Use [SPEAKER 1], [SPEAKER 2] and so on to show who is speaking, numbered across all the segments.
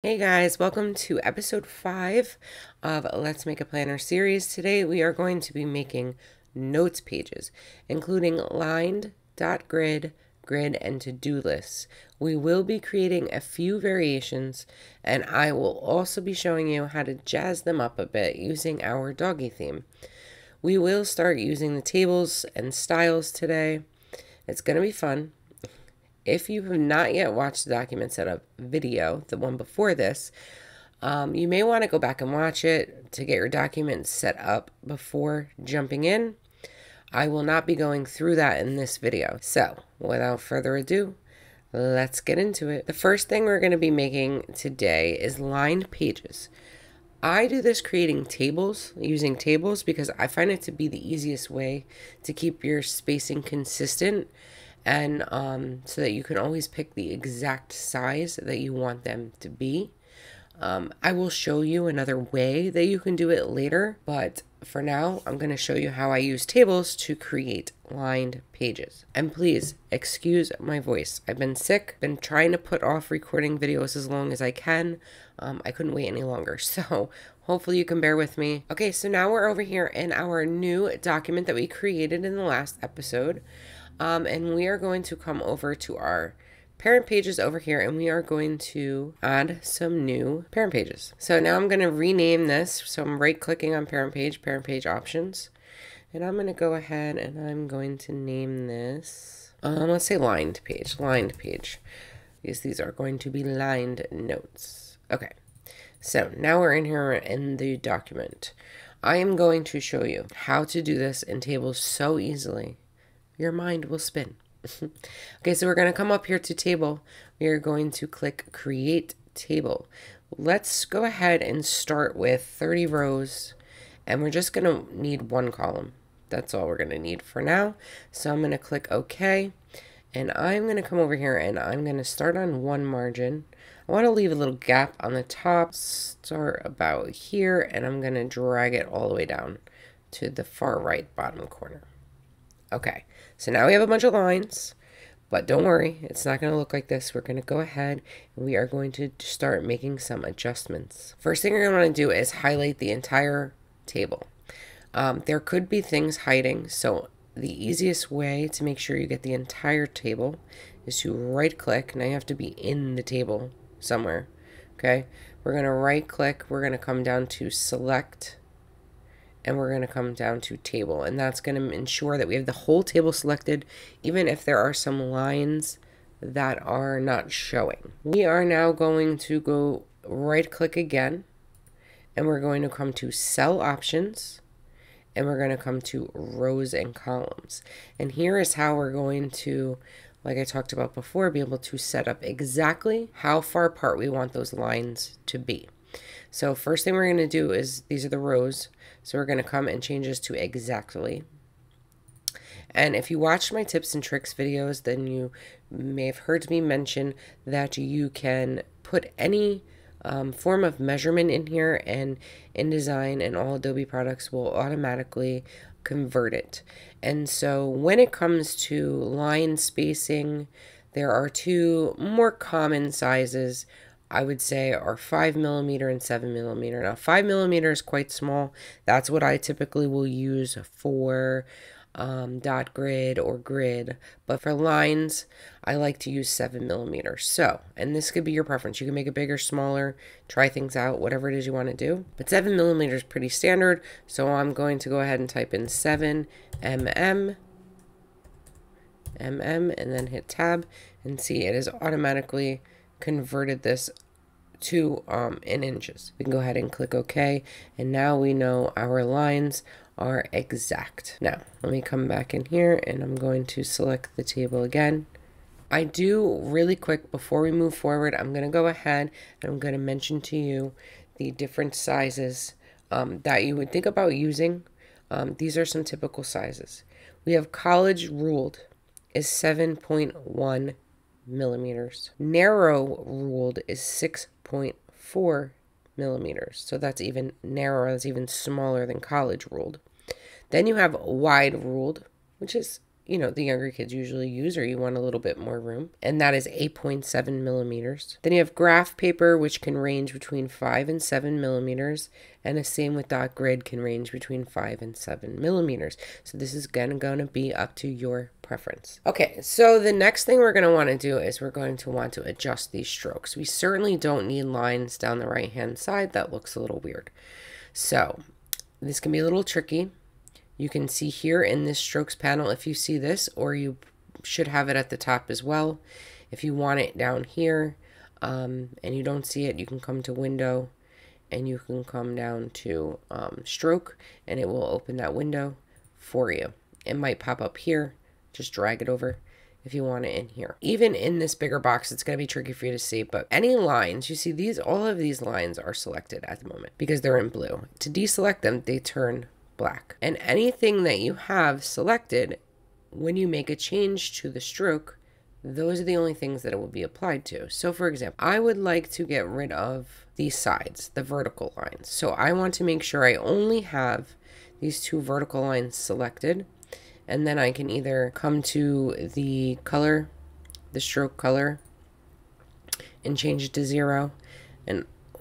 [SPEAKER 1] Hey guys, welcome to episode 5 of Let's Make a Planner series. Today we are going to be making notes pages, including lined, dot grid, grid, and to-do lists. We will be creating a few variations, and I will also be showing you how to jazz them up a bit using our doggy theme. We will start using the tables and styles today. It's going to be fun. If you have not yet watched the document setup video, the one before this, you may want to go back and watch it to get your document set up before jumping in. I will not be going through that in this video. So, without further ado, let's get into it. The first thing we're going to be making today is lined pages. I do this creating tables, using tables, because I find it to be the easiest way to keep your spacing consistent, and so that you can always pick the exact size that you want them to be. I will show you another way that you can do it later, but for now, I'm going to show you how I use tables to create lined pages. And please, excuse my voice. I've been sick, been trying to put off recording videos as long as I can. I couldn't wait any longer, so hopefully you can bear with me. Okay, so now we're over here in our new document that we created in the last episode. And we are going to come over to our parent pages over here, and we are going to add some new parent pages. So now I'm going to rename this. So I'm right clicking on parent page options, and I'm going to go ahead and I'm going to name this, let's say lined page, because these are going to be lined notes. Okay. So now we're in here in the document. I am going to show you how to do this in tables so easily. Your mind will spin. Okay, so we're going to come up here to table. We are going to click create table. Let's go ahead and start with 30 rows, and we're just going to need one column. That's all we're going to need for now. So I'm going to click OK, and I'm going to come over here and I'm going to start on one margin. I want to leave a little gap on the top, start about here, and I'm going to drag it all the way down to the far right bottom corner. Okay, so now we have a bunch of lines, but don't worry, it's not going to look like this. We're going to go ahead and we are going to start making some adjustments. First thing you're going to want to do is highlight the entire table. There could be things hiding, so the easiest way to make sure you get the entire table is to right click. Now you have to be in the table somewhere. Okay, we're going to right click, we're going to come down to select, and we're going to come down to table, and that's going to ensure that we have the whole table selected, even if there are some lines that are not showing. We are now going to go right click again, and we're going to come to cell options, and we're going to come to rows and columns. And here is how we're going to, like I talked about before, be able to set up exactly how far apart we want those lines to be. So first thing we're going to do is, these are the rows, so we're going to come and change this to exactly. And if you watched my tips and tricks videos, then you may have heard me mention that you can put any form of measurement in here, and Indesign and all Adobe products will automatically convert it. And so when it comes to line spacing, there are two more common sizes, I would say, are 5mm and 7mm. Now 5mm is quite small. That's what I typically will use for dot grid or grid, but for lines I like to use 7mm. So, and this could be your preference, you can make it bigger, smaller, try things out, whatever it is you want to do, but 7mm is pretty standard. So I'm going to go ahead and type in 7mm and then hit tab, and see it has automatically converted this to in inches. We can go ahead and click OK, and now we know our lines are exact. Now let me come back in here, and I'm going to select the table again. I do really quick before we move forward, I'm going to go ahead and I'm going to mention to you the different sizes that you would think about using. These are some typical sizes. We have college ruled is 7.1 millimeters. Narrow ruled is 6.4 millimeters. So that's even narrower, that's even smaller than college ruled. Then you have wide ruled, which is, the younger kids usually use, or you want a little bit more room. And that is 8.7 millimeters. Then you have graph paper, which can range between 5 and 7 millimeters. And the same with dot grid, can range between 5 and 7 millimeters. So this is going to be up to your preference. Okay, so the next thing we're going to want to do is we're going to want to adjust these strokes. We certainly don't need lines down the right hand side. That looks a little weird. So this can be a little tricky. You can see here in this strokes panel if you see this, or you should have it at the top as well. If you want it down here and you don't see it, you can come to window and you can come down to stroke, and it will open that window for you. It might pop up here. Just drag it over if you want it in here. Even in this bigger box, it's going to be tricky for you to see, but any lines, you see these, all of these lines are selected at the moment because they're in blue. To deselect them, they turn black. And anything that you have selected, when you make a change to the stroke, those are the only things that it will be applied to. So for example, I would like to get rid of these sides, the vertical lines. So I want to make sure I only have these two vertical lines selected, and then I can either come to the color, the stroke color, and change it to 0,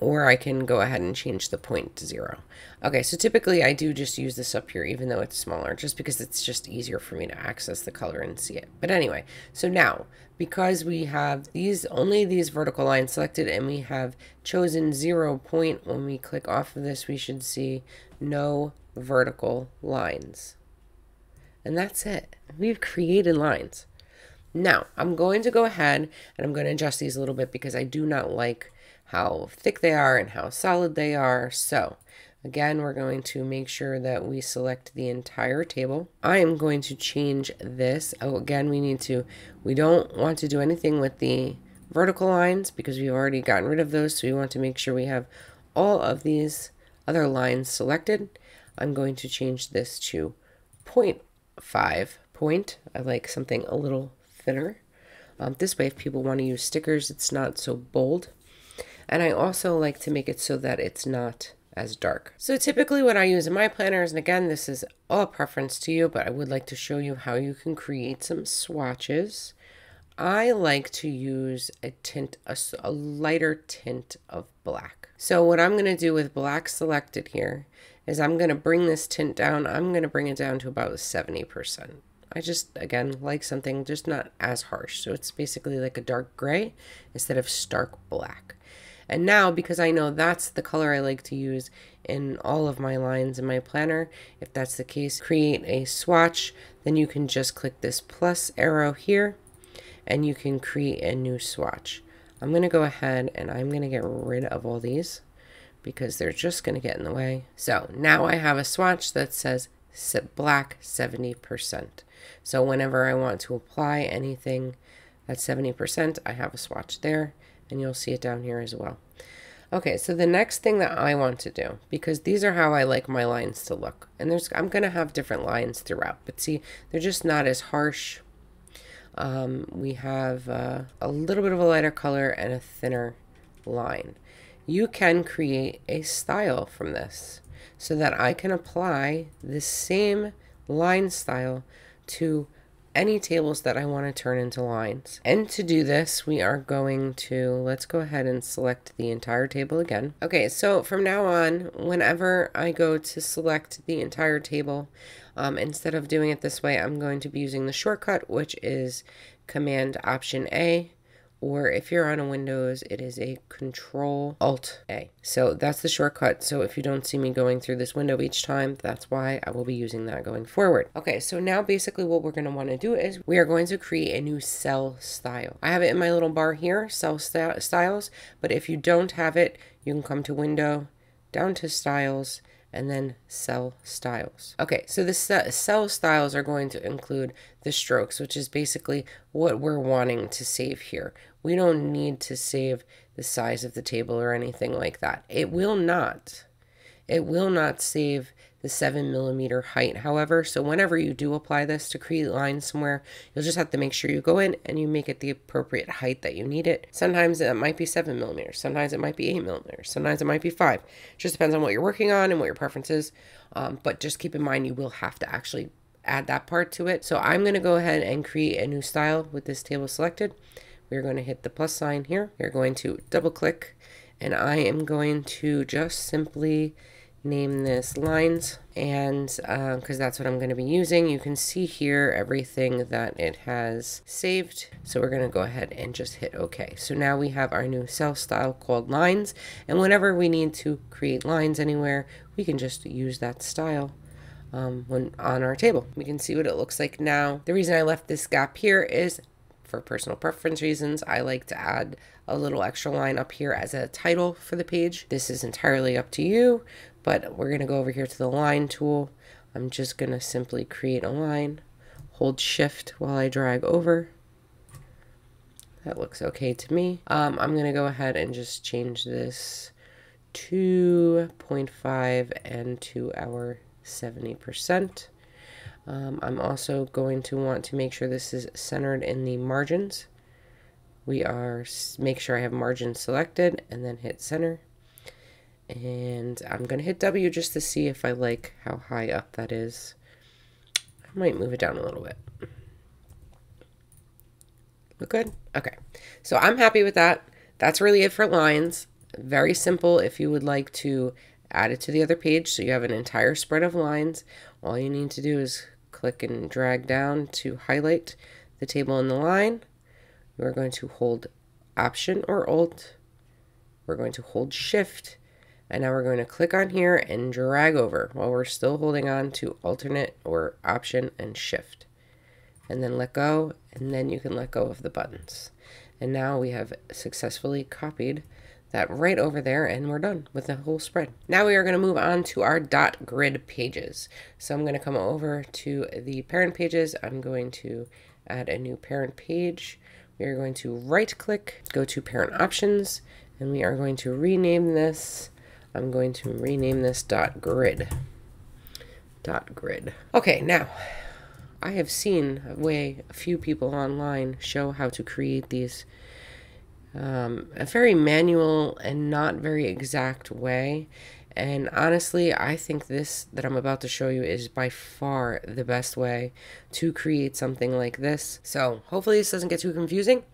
[SPEAKER 1] or I can go ahead and change the point to 0. Okay, so typically I do just use this up here, even though it's smaller, just because it's just easier for me to access the color and see it. But anyway, so now, because we have only these vertical lines selected, and we have chosen 0 point, when we click off of this, we should see no vertical lines. And that's it. We've created lines. Now, I'm going to go ahead and I'm going to adjust these a little bit because I do not like how thick they are and how solid they are. So again, we're going to make sure that we select the entire table. I am going to change this. Oh, again, we don't want to do anything with the vertical lines because we've already gotten rid of those. So we want to make sure we have all of these other lines selected. I'm going to change this to 0.5 point. I like something a little thinner. This way, if people want to use stickers, it's not so bold. And I also like to make it so that it's not as dark. So typically what I use in my planners, and again, this is all preference to you, but I would like to show you how you can create some swatches. I like to use a lighter tint of black. So what I'm going to do with black selected here is I'm going to bring this tint down. I'm going to bring it down to about 70%. I just, again, like something just not as harsh. So it's basically like a dark gray instead of stark black. And now, because I know that's the color I like to use in all of my lines in my planner, if that's the case, create a swatch, then you can just click this plus arrow here and you can create a new swatch. I'm going to go ahead and I'm going to get rid of all these because they're just going to get in the way. So now I have a swatch that says black 70%. So whenever I want to apply anything at 70%, I have a swatch there. And you'll see it down here as well. Okay, so the next thing that I want to do, because these are how I like my lines to look. And I'm going to have different lines throughout. But see, they're just not as harsh. We have a little bit of a lighter color and a thinner line. You can create a style from this so that I can apply the same line style to any tables that I want to turn into lines. And to do this, we are going to, let's go ahead and select the entire table again. Okay, so from now on, whenever I go to select the entire table, instead of doing it this way, I'm going to be using the shortcut, which is Command Option A, or if you're on a Windows, it is a Control Alt A. So that's the shortcut. So if you don't see me going through this window each time, that's why I will be using that going forward. Okay, so now basically what we're going to want to do is we are going to create a new cell style. I have it in my little bar here, cell styles, but if you don't have it, you can come to Window, down to Styles, and then cell styles. Okay, so the cell styles are going to include the strokes, which is basically what we're wanting to save here. We don't need to save the size of the table or anything like that. It will not save the 7mm height, however, so whenever you do apply this to create lines somewhere, you'll just have to make sure you go in and you make it the appropriate height that you need it. Sometimes it might be 7mm, sometimes it might be 8mm, sometimes it might be 5. It just depends on what you're working on and what your preference is, but just keep in mind you will have to actually add that part to it. So I'm going to go ahead and create a new style with this table selected. We're going to hit the plus sign here. We're going to double click, and I am going to just simply name this lines, and because that's what I'm going to be using. You can see here everything that it has saved. So we're going to go ahead and just hit OK. So now we have our new cell style called lines, and whenever we need to create lines anywhere, we can just use that style when on our table. We can see what it looks like now. The reason I left this gap here is for personal preference reasons. I like to add a little extra line up here as a title for the page. This is entirely up to you, but we're going to go over here to the line tool. I'm just going to simply create a line, hold shift while I drag over. That looks okay to me. I'm going to go ahead and just change this to 0.5 and to our 70%. I'm also going to want to make sure this is centered in the margins. Make sure I have margins selected and then hit center. And I'm going to hit W just to see if I like how high up that is. I might move it down a little bit. Look good? Okay. So I'm happy with that. That's really it for lines. Very simple if you would like to add it to the other page so you have an entire spread of lines. All you need to do is click and drag down to highlight the table in the line. We're going to hold Option or Alt. We're going to hold Shift, and now we're going to click on here and drag over while we're still holding on to Alternate or Option and Shift. And then let go, and then you can let go of the buttons. And now we have successfully copied that right over there, and we're done with the whole spread. Now we are going to move on to our dot grid pages. So I'm going to come over to the parent pages. I'm going to add a new parent page. We are going to right click, go to parent options, and we are going to rename this. I'm going to rename this dot grid. Dot grid. Okay, now I have seen a few people online show how to create these a very manual and not very exact way. And honestly, I think this that I'm about to show you is by far the best way to create something like this. So hopefully this doesn't get too confusing.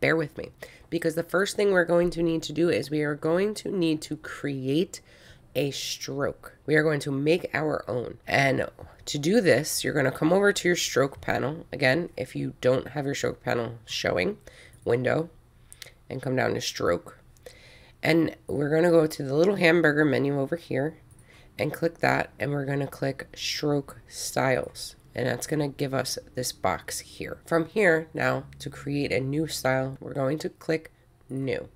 [SPEAKER 1] Bear with me, because the first thing we're going to need to do is we are going to need to create a stroke. We are going to make our own. And to do this, you're going to come over to your stroke panel. Again, if you don't have your stroke panel showing, window, and come down to stroke. And we're going to go to the little hamburger menu over here and click that, and we're going to click stroke styles, and that's going to give us this box here. From here, now to create a new style, we're going to click new,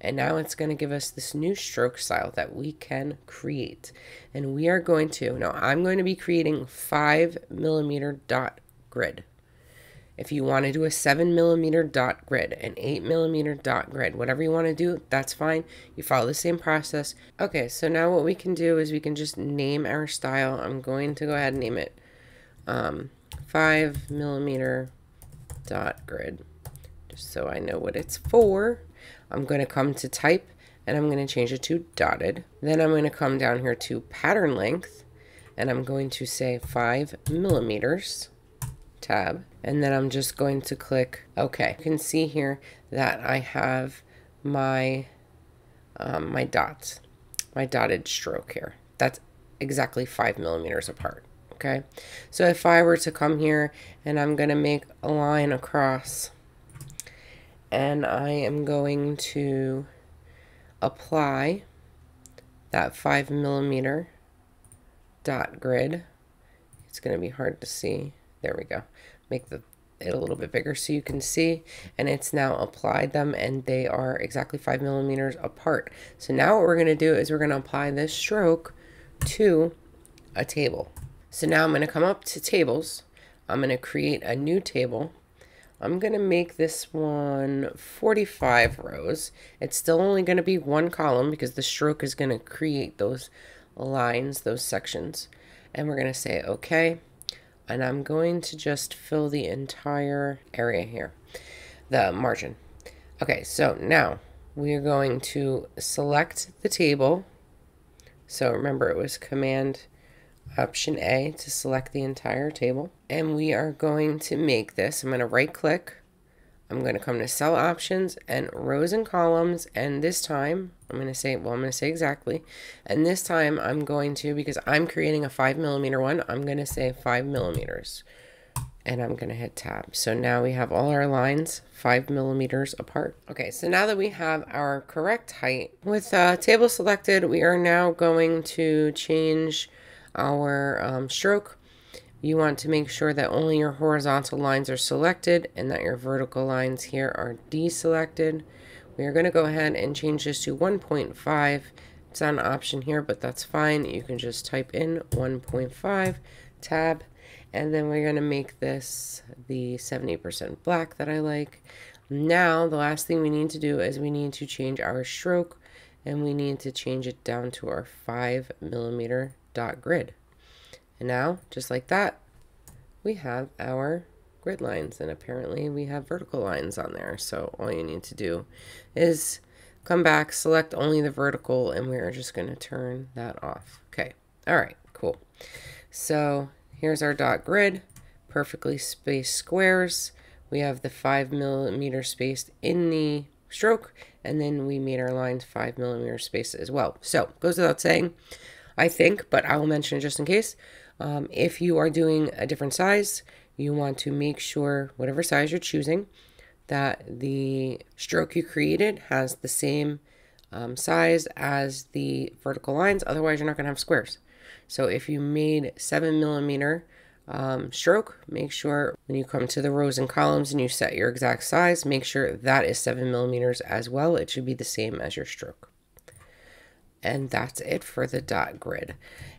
[SPEAKER 1] and now it's going to give us this new stroke style that we can create. And we are going to, now I'm going to be creating 5mm dot grid. If you want to do a 7mm dot grid, an 8mm dot grid, whatever you want to do, that's fine. You follow the same process. Okay, so now what we can do is we can just name our style. I'm going to go ahead and name it 5mm dot grid, just so I know what it's for. I'm going to come to type, and I'm going to change it to dotted. Then I'm going to come down here to pattern length, and I'm going to say 5mm. Tab, and then I'm just going to click OK. You can see here that I have my my dots, my dotted stroke here. That's exactly 5mm apart. Okay, so if I were to come here and I'm going to make a line across, and I am going to apply that 5mm dot grid. It's going to be hard to see. There we go. Make it a little bit bigger so you can see. And it's now applied them, and they are exactly 5mm apart. So now what we're going to do is we're going to apply this stroke to a table. So now I'm going to come up to tables. I'm going to create a new table. I'm going to make this one 45 rows. It's still only going to be one column because the stroke is going to create those lines, those sections. And we're going to say OK. And I'm going to just fill the entire area here, the margin. Okay, so now we are going to select the table. So remember, it was Command Option A to select the entire table. And we are going to make this, I'm going to right click. I'm going to come to cell options and rows and columns. And this time I'm going to say, well, I'm going to say exactly. And this time I'm going to, because I'm creating a 5mm one, I'm going to say 5mm. And I'm going to hit tab. So now we have all our lines 5mm apart. Okay, so now that we have our correct height with table selected, we are now going to change our stroke. You want to make sure that only your horizontal lines are selected and that your vertical lines here are deselected. We are going to go ahead and change this to 1.5. It's not an option here, but that's fine. You can just type in 1.5, tab, and then we're going to make this the 70% black that I like. Now, the last thing we need to do is we need to change our stroke, and we need to change it down to our 5mm dot grid. And now, just like that, we have our grid lines, and apparently we have vertical lines on there. So all you need to do is come back, select only the vertical, and we're just going to turn that off. Okay, all right, cool. So here's our dot grid, perfectly spaced squares. We have the 5mm spaced in the stroke, and then we made our lines 5mm spaced as well. So goes without saying, I think, but I will mention it just in case. If you are doing a different size, you want to make sure, whatever size you're choosing, that the stroke you created has the same size as the vertical lines. Otherwise, you're not going to have squares. So if you made 7mm stroke, make sure when you come to the rows and columns and you set your exact size, make sure that is 7mm as well. It should be the same as your stroke. And that's it for the dot grid.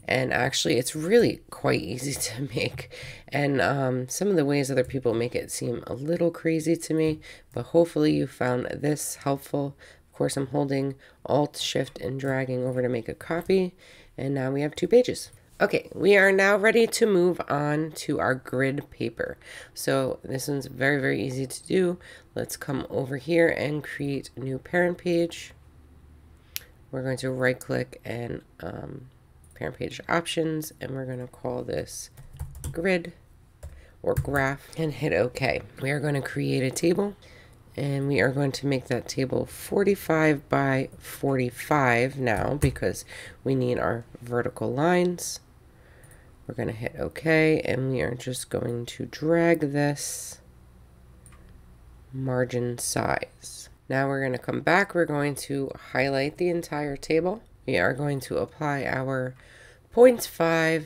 [SPEAKER 1] And actually, it's really quite easy to make. And some of the ways other people make it seem a little crazy to me, but hopefully you found this helpful. Of course, I'm holding Alt, Shift, and dragging over to make a copy. And now we have 2 pages. Okay, we are now ready to move on to our grid paper. So this one's very, very easy to do. Let's come over here and create a new parent page. We're going to right click and parent page options, and we're going to call this grid or graph and hit OK. We are going to create a table, and we are going to make that table 45 by 45 now because we need our vertical lines. We're going to hit OK, and we are just going to drag this margin size. Now we're going to come back. We're going to highlight the entire table. We are going to apply our 0.5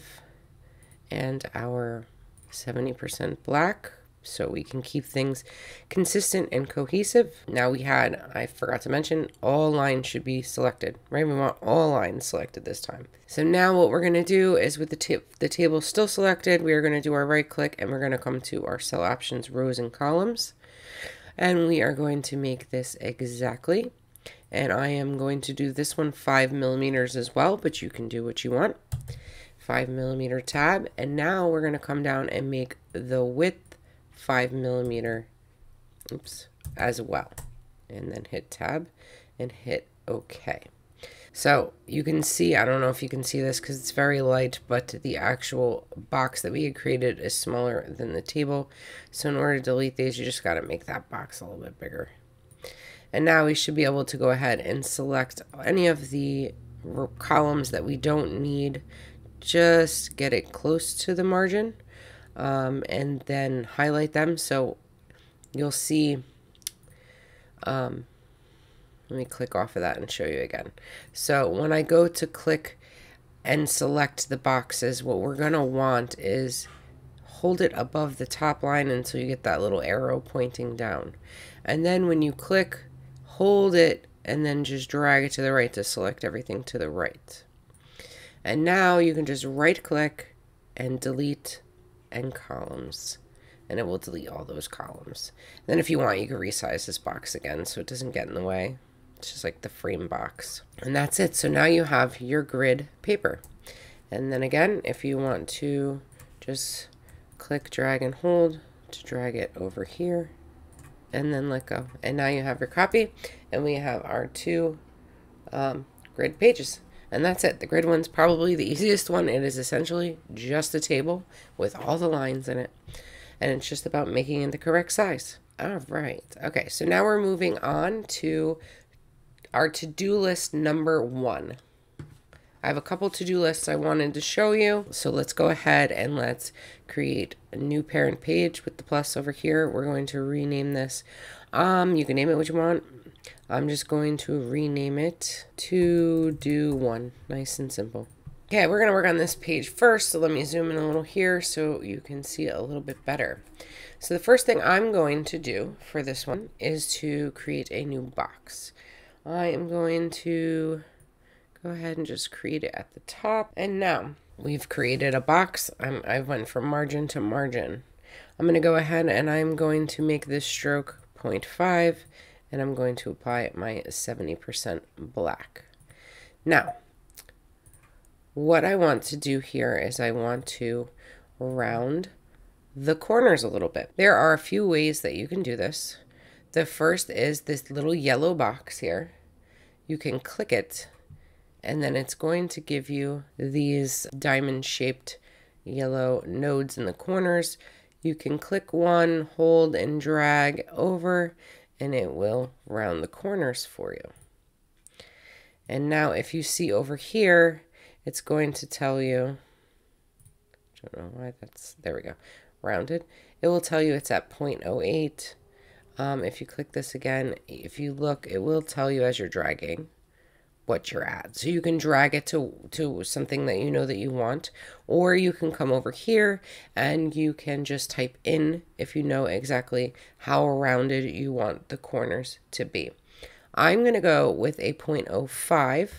[SPEAKER 1] and our 70% black so we can keep things consistent and cohesive. Now we had, I forgot to mention, all lines should be selected, right? We want all lines selected this time. So now what we're going to do is with the table still selected, we are going to do our right click and we're going to come to our cell options, rows and columns. And we are going to make this exactly. And I am going to do this one 5mm as well, but you can do what you want. 5mm tab. And now we're going to come down and make the width 5mm, oops, as well. And then hit tab and hit OK. So you can see, I don't know if you can see this because it's very light, but the actual box that we had created is smaller than the table. So in order to delete these, you just got to make that box a little bit bigger. And now we should be able to go ahead and select any of the columns that we don't need. Just get it close to the margin and then highlight them. So you'll see, let me click off of that and show you again. So when I go to click and select the boxes, what we're going to want is hold it above the top line until you get that little arrow pointing down. And then when you click, hold it and then just drag it to the right to select everything to the right. And now you can just right click and delete and columns. And it will delete all those columns. Then if you want, you can resize this box again so it doesn't get in the way. It's just like the frame box. And that's it. So now you have your grid paper. And then again, if you want to just click, drag, and hold to drag it over here and then let go. And now you have your copy and we have our 2 grid pages. And that's it. The grid one's probably the easiest one. It is essentially just a table with all the lines in it. And it's just about making it the correct size. All right. Okay, so now we're moving on to our to-do list number 1. I have a couple to-do lists I wanted to show you. So let's go ahead and let's create a new parent page with the plus over here. We're going to rename this. You can name it what you want. I'm just going to rename it to do 1. Nice and simple. Okay, we're going to work on this page first. So let me zoom in a little here so you can see it a little bit better. So the first thing I'm going to do for this one is to create a new box. I am going to go ahead and just create it at the top. And now we've created a box. I went from margin to margin. I'm going to go ahead and I'm going to make this stroke 0.5 and I'm going to apply my 70% black. Now, what I want to do here is I want to round the corners a little bit. There are a few ways that you can do this. The first is this little yellow box here. You can click it and then it's going to give you these diamond-shaped yellow nodes in the corners. You can click one, hold, and drag over, and it will round the corners for you. And now if you see over here, it's going to tell you, I don't know why that's, there we go, rounded. It will tell you it's at 0.08. If you click this again, if you look, it will tell you as you're dragging what you're at. So you can drag it to something that you know that you want, or you can come over here and you can just type in if you know exactly how rounded you want the corners to be. I'm going to go with a 0.05,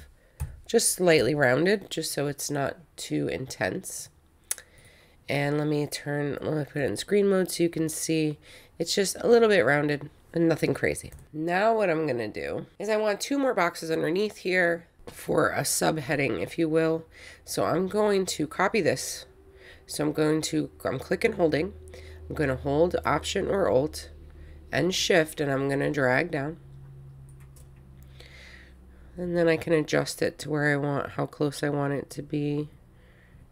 [SPEAKER 1] just slightly rounded, just so it's not too intense. And let me put it in screen mode so you can see it's just a little bit rounded and nothing crazy. Now what I'm going to do is I want 2 more boxes underneath here for a subheading, if you will. So I'm going to copy this. So I'm clicking holding. I'm going to hold Option or Alt and Shift, and I'm going to drag down. And then I can adjust it to where I want, how close I want it to be,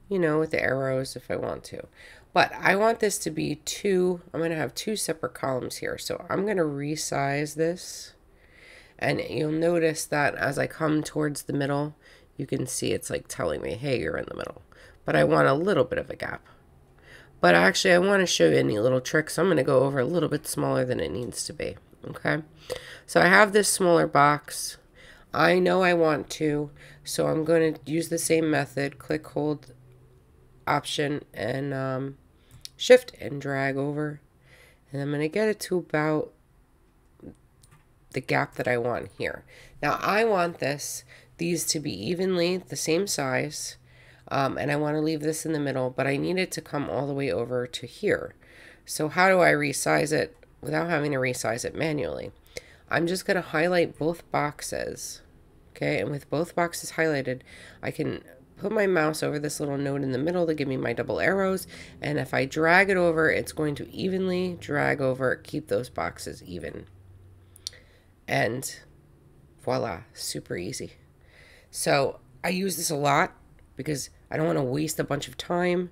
[SPEAKER 1] you know, with the arrows if I want to. But I want this to be 2, I'm going to have 2 separate columns here. So I'm going to resize this. And you'll notice that as I come towards the middle, you can see it's like telling me, hey, you're in the middle. But I want a little bit of a gap. But actually, I want to show you any little tricks. So I'm going to go over a little bit smaller than it needs to be. Okay. So I have this smaller box. I know I want to. So I'm going to use the same method. Click, hold, Option, and Shift and drag over, and I'm going to get it to about the gap that I want here. Now I want these to be evenly the same size, and I want to leave this in the middle, but I need it to come all the way over to here. So how do I resize it without having to resize it manually? I'm just going to highlight both boxes, okay, and with both boxes highlighted, I can put my mouse over this little node in the middle to give me my double arrows, and if I drag it over, it's going to evenly drag over, keep those boxes even. And voila, super easy. So I use this a lot because I don't want to waste a bunch of time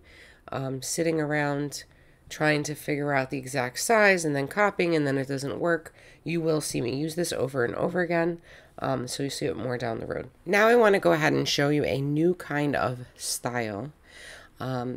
[SPEAKER 1] sitting around trying to figure out the exact size and then copying, and then it doesn't work. You will see me use this over and over again. So you see it more down the road. Now I want to go ahead and show you a new kind of style. I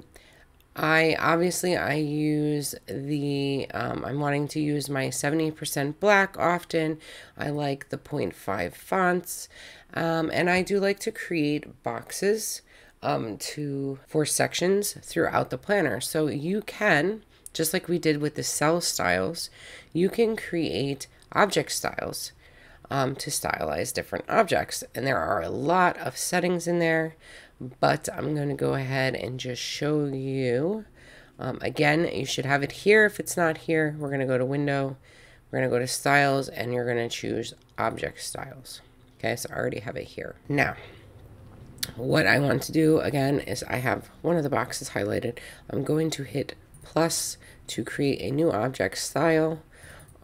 [SPEAKER 1] use the, I'm wanting to use my 70% black often. I like the 0.5 fonts. And I do like to create boxes for sections throughout the planner. So you can, just like we did with the cell styles, you can create object styles to stylize different objects. And there are a lot of settings in there, but I'm going to go ahead and just show you. Again, you should have it here. If it's not here, we're going to go to Window, we're going to go to Styles, and you're going to choose Object Styles. Okay, so I already have it here. Now, what I want to do again is I have one of the boxes highlighted. I'm going to hit plus to create a new object style.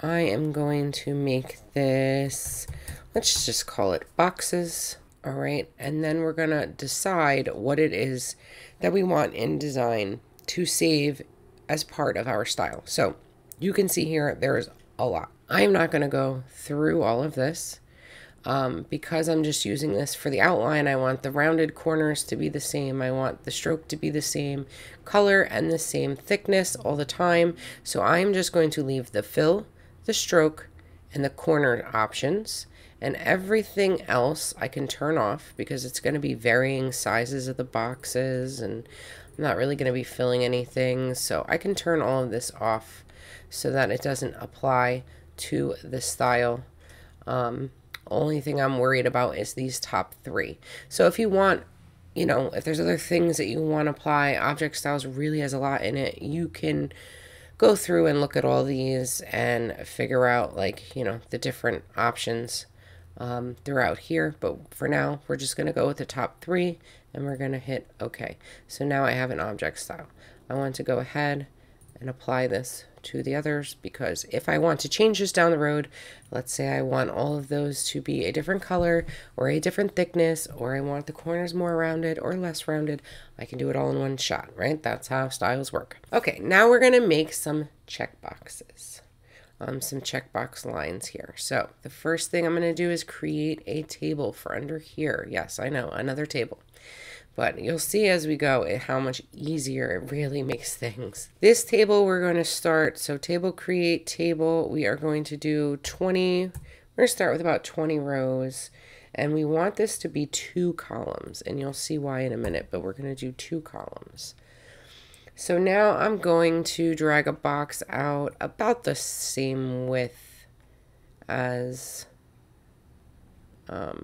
[SPEAKER 1] I am going to make this, let's just call it boxes. All right, and then we're gonna decide what it is that we want InDesign to save as part of our style. So you can see here, there's a lot. I'm not gonna go through all of this because I'm just using this for the outline. I want the rounded corners to be the same. I want the stroke to be the same color and the same thickness all the time. So I'm just going to leave the fill, the stroke, and the corner options. And everything else I can turn off because it's going to be varying sizes of the boxes and I'm not really going to be filling anything. So I can turn all of this off so that it doesn't apply to the style. Only thing I'm worried about is these top three. So if you want, you know, if there's other things that you want to apply, object styles really has a lot in it. You can go through and look at all these and figure out, like, you know, the different options throughout here. But for now, we're just going to go with the top three and we're going to hit OK. So now I have an object style. I want to go ahead and apply this to the others because if I want to change this down the road, let's say I want all of those to be a different color or a different thickness, or I want the corners more rounded or less rounded, I can do it all in one shot, right? That's how styles work. Okay, now we're going to make some check boxes. Some checkbox lines here. So the first thing I'm going to do is create a table for under here. Yes, I know, another table. But you'll see as we go how much easier it really makes things. This table we're going to start, so table create table, we are going to do 20, we're going to start with about 20 rows. And we want this to be 2 columns, and you'll see why in a minute, but we're going to do 2 columns. So now I'm going to drag a box out about the same width as our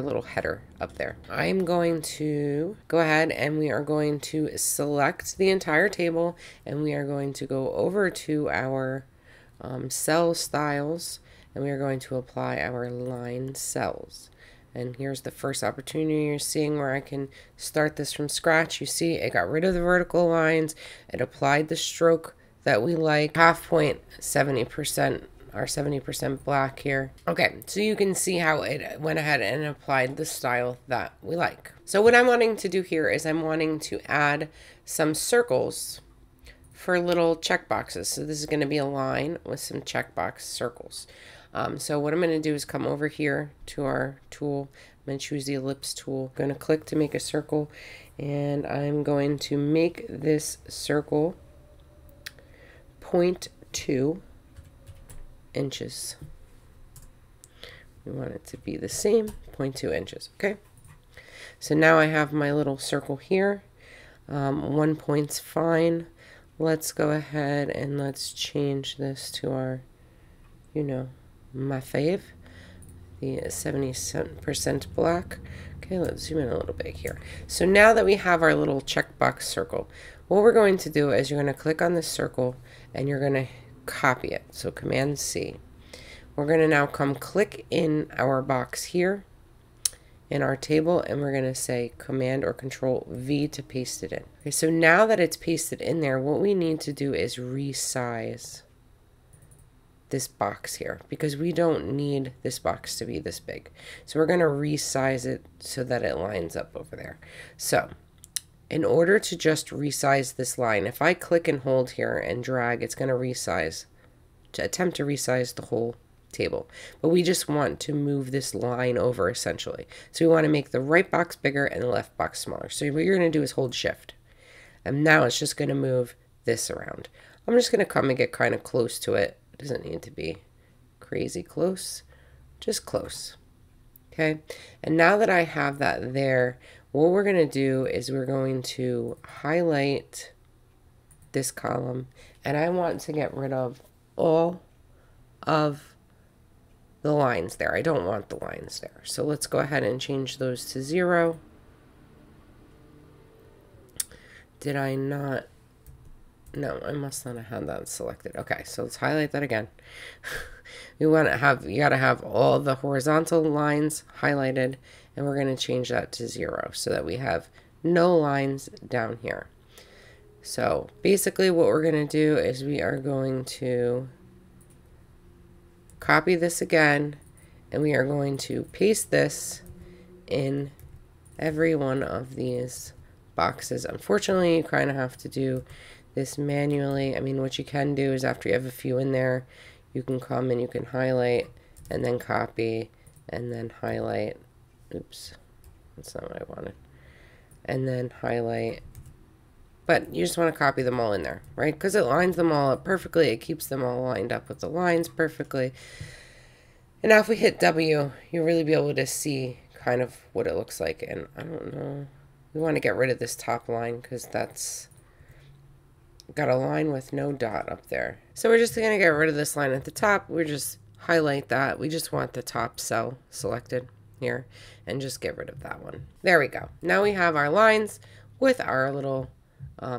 [SPEAKER 1] little header up there. I'm going to go ahead and we are going to select the entire table and we are going to go over to our cell styles and we are going to apply our line cells. And here's the first opportunity you're seeing where I can start this from scratch. You see it got rid of the vertical lines. It applied the stroke that we like. Half point, 70%, or 70% black here. Okay, so you can see how it went ahead and applied the style that we like. So what I'm wanting to do here is I'm wanting to add some circles for little check boxes. So this is going to be a line with some checkbox circles. So what I'm going to do is come over here to our tool. I'm going to choose the ellipse tool. I'm going to click to make a circle, and I'm going to make this circle 0.2 inches. We want it to be the same, 0.2 inches. Okay. So now I have my little circle here. 1 point's fine. Let's go ahead and let's change this to our, you know, my fave, the 70% black. Okay, let's zoom in a little bit here. So now that we have our little checkbox circle, what we're going to do is you're going to click on this circle and you're going to copy it. So Command C. We're going to now come click in our box here in our table and we're going to say Command or Control V to paste it in. Okay, so now that it's pasted in there, what we need to do is resize this box here because we don't need this box to be this big. So we're going to resize it so that it lines up over there. So in order to just resize this line, if I click and hold here and drag, it's going to resize, to attempt to resize the whole table. But we just want to move this line over essentially. So we want to make the right box bigger and the left box smaller. So what you're going to do is hold Shift. And now it's just going to move this around. I'm just going to come and get kind of close to it. It doesn't need to be crazy close, just close. Okay, and now that I have that there, what we're going to do is we're going to highlight this column, and I want to get rid of all of the lines there. I don't want the lines there. So let's go ahead and change those to 0. Did I not? No, I must not have had that selected. Okay, so let's highlight that again. You gotta have all the horizontal lines highlighted, and we're gonna change that to 0 so that we have no lines down here. So basically what we're gonna do is we are going to copy this again, And we are going to paste this in every one of these boxes. Unfortunately, you kind of have to do this manually. I mean, what you can do is after you have a few in there, you can come and you can highlight and then copy and then highlight. Oops, that's not what I wanted. And then highlight. But you just want to copy them all in there, right? Because it lines them all up perfectly. It keeps them all lined up with the lines perfectly. And now if we hit W, you'll really be able to see kind of what it looks like. And I don't know. We want to get rid of this top line because that's got a line with no dot up there. So we're just going to get rid of this line at the top. We just highlight that. We just want the top cell selected here and just get rid of that one. There we go. Now we have our lines with our little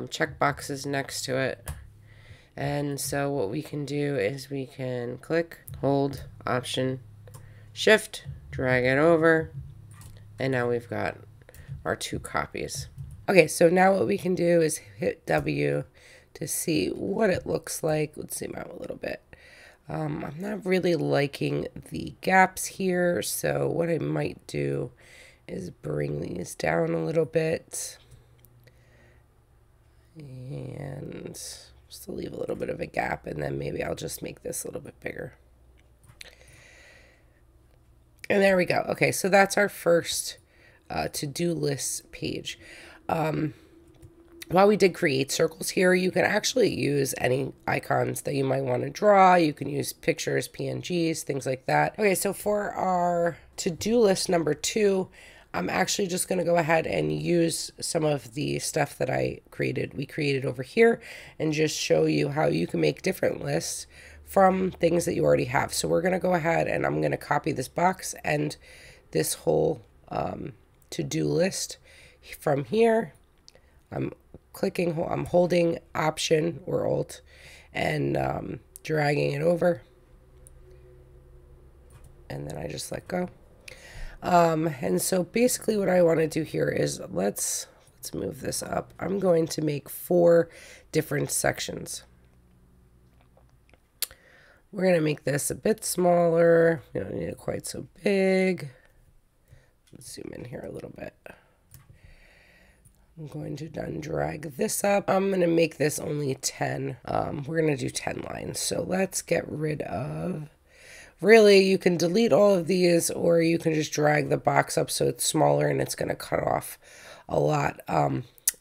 [SPEAKER 1] check boxes next to it. And so what we can do is we can click, hold, Option, Shift, drag it over, and now we've got our two copies. Okay, so now what we can do is hit W to see what it looks like. Let's zoom out a little bit. I'm not really liking the gaps here, so what I might do is bring these down a little bit and just to leave a little bit of a gap, and then maybe I'll just make this a little bit bigger. And there we go. Okay, so that's our first to-do list page. While we did create circles here, you can actually use any icons that you might want to draw. You can use pictures, PNGs, things like that. Okay, so for our to-do list number 2, I'm actually just going to go ahead and use some of the stuff that we created over here and just show you how you can make different lists from things that you already have. So we're going to go ahead and I'm going to copy this box and this whole to-do list from here. I'm holding Option or Alt and dragging it over, and then I just let go. And so basically what I want to do here is let's move this up. I'm going to make 4 different sections. We're going to make this a bit smaller. We don't need it quite so big. Let's zoom in here a little bit. I'm going to then drag this up. I'm going to make this only 10. We're going to do 10 lines. So let's get rid of, really, you can delete all of these, or you can just drag the box up so it's smaller and it's going to cut off a lot.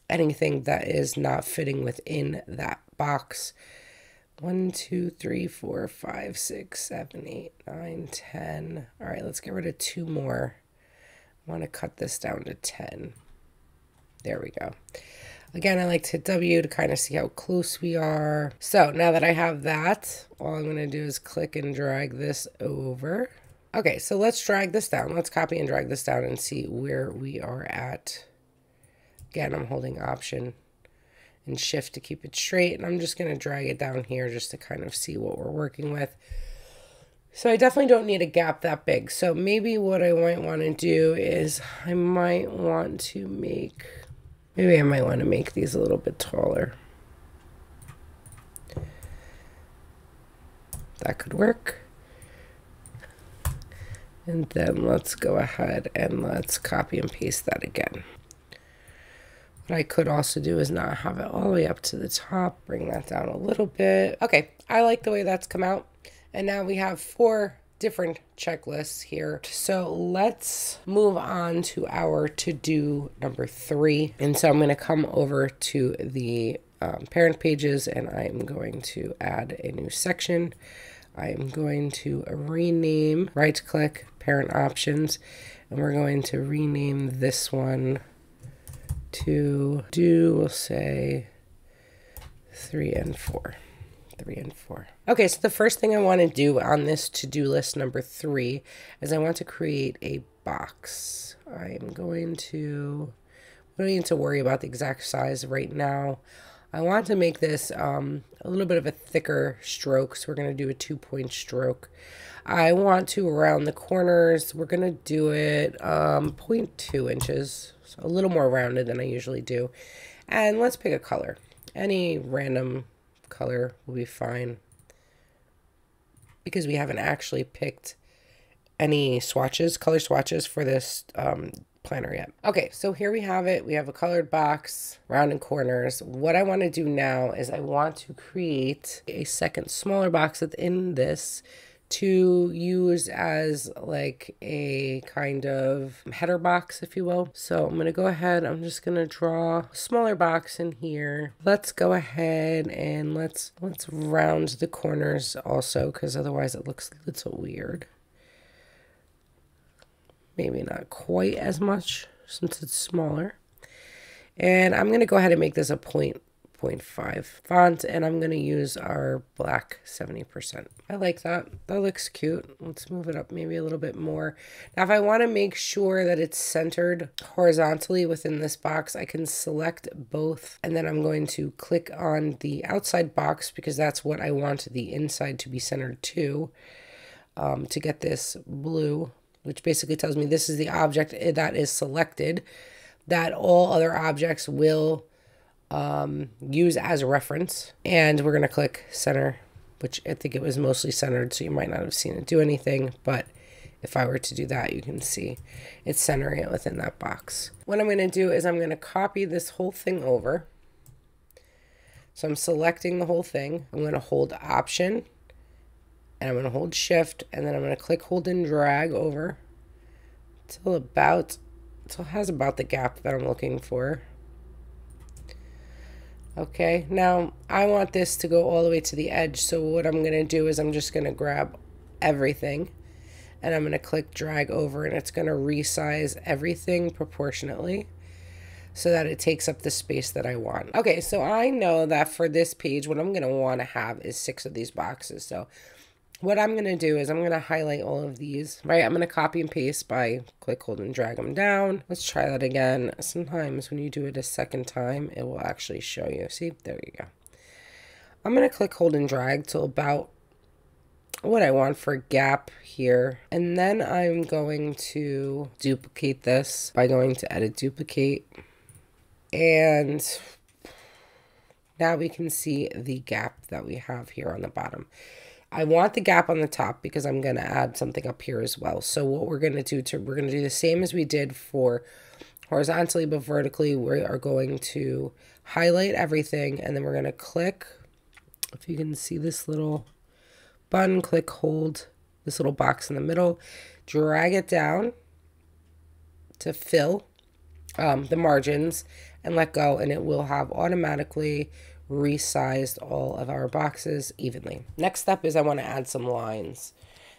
[SPEAKER 1] Anything that is not fitting within that box. 1, 2, 3, 4, 5, 6, 7, 8, 9, 10. All right, let's get rid of 2 more. I want to cut this down to 10. There we go. Again, I like to hit W to kind of see how close we are. So now that I have that, all I'm going to do is click and drag this over. Okay, so let's drag this down. Let's copy and drag this down and see where we are at. Again, I'm holding Option and Shift to keep it straight, and I'm just going to drag it down here just to kind of see what we're working with. So I definitely don't need a gap that big. So maybe what I might want to do is I might want to make... Maybe I might want to make these a little bit taller. That could work. And then let's go ahead and let's copy and paste that again. What I could also do is not have it all the way up to the top. Bring that down a little bit. Okay, I like the way that's come out. And now we have 4 different checklists here. So let's move on to our to-do number 3. And so I'm going to come over to the parent pages and I'm going to add a new section. I'm going to rename, right click, parent options, and we're going to rename this one to we'll say 3 and 4. 3 and 4. Okay, so the first thing I want to do on this to-do list number 3 is I want to create a box. I don't need to worry about the exact size right now. I want to make this a little bit of a thicker stroke, so we're going to do a 2-point stroke. I want to round the corners. We're going to do it 0.2 inches, so a little more rounded than I usually do. And let's pick a color. Any random color will be fine because we haven't actually picked any swatches, color swatches for this planner yet. Okay, so here we have it. We have a colored box, rounded corners. What I want to do now is I want to create a second smaller box within this to use as like a kind of header box, if you will. So I'm going to go ahead. I'm just going to draw a smaller box in here. Let's go ahead and let's round the corners also, because otherwise it looks a little weird. Maybe not quite as much since it's smaller. And I'm going to go ahead and make this a 0.5 font, and I'm going to use our black 70%. I like that. That looks cute. Let's move it up maybe a little bit more. Now, if I want to make sure that it's centered horizontally within this box, I can select both, and then I'm going to click on the outside box because that's what I want the inside to be centered to get this blue, which basically tells me this is the object that is selected, that all other objects will use as a reference. And we're going to click center, which I think it was mostly centered, so you might not have seen it do anything, but if I were to do that, you can see it's centering it within that box. What I'm going to do is I'm going to copy this whole thing over. So I'm selecting the whole thing. I'm going to hold Option, and I'm going to hold Shift, and then I'm going to click, hold, and drag over till it has about the gap that I'm looking for. Okay, now I want this to go all the way to the edge, so what I'm going to do is I'm just going to grab everything, and I'm going to click drag over, and it's going to resize everything proportionately so that it takes up the space that I want. Okay, so I know that for this page, what I'm going to want to have is 6 of these boxes. So what I'm going to do is I'm going to highlight all of these, right? I'm going to copy and paste by click, hold, and drag them down. Let's try that again. Sometimes when you do it a second time, it will actually show you. See, there you go. I'm going to click, hold, and drag till about what I want for gap here. And then I'm going to duplicate this by going to edit, duplicate. And now we can see the gap that we have here on the bottom. I want the gap on the top because I'm going to add something up here as well. So what we're going to do, we're going to do the same as we did for horizontally, but vertically. We are going to highlight everything, and then we're going to click, if you can see this little button, click, hold this little box in the middle, drag it down to fill the margins, and let go, and it will have automatically resized all of our boxes evenly. Next step is I want to add some lines,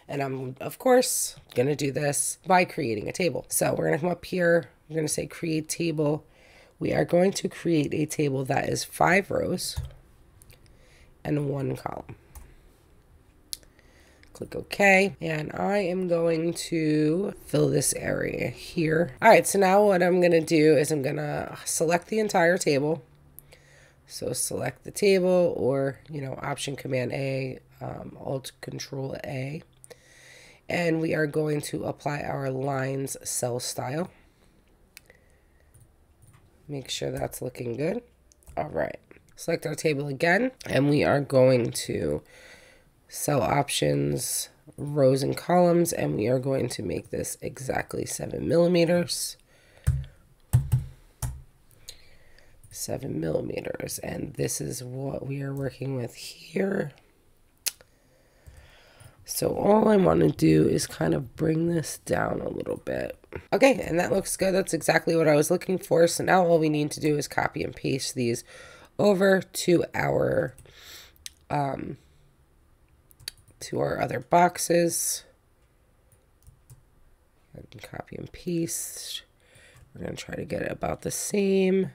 [SPEAKER 1] and I'm of course going to do this by creating a table. So we're going to come up here, we're going to say create table. We are going to create a table that is 5 rows and 1 column. Click OK, and I am going to fill this area here. All right, so now what I'm going to do is I'm going to select the entire table. So select the table, or, Option Command A, Alt Control A. And we are going to apply our lines cell style. Make sure that's looking good. All right. Select our table again, and we are going to cell options, rows and columns, and we are going to make this exactly 7 millimeters. 7 millimeters, and this is what we are working with here. So all I want to do is kind of bring this down a little bit. Okay, and that looks good. That's exactly what I was looking for. So now all we need to do is copy and paste these over to our other boxes. And copy and paste. We're going to try to get it about the same.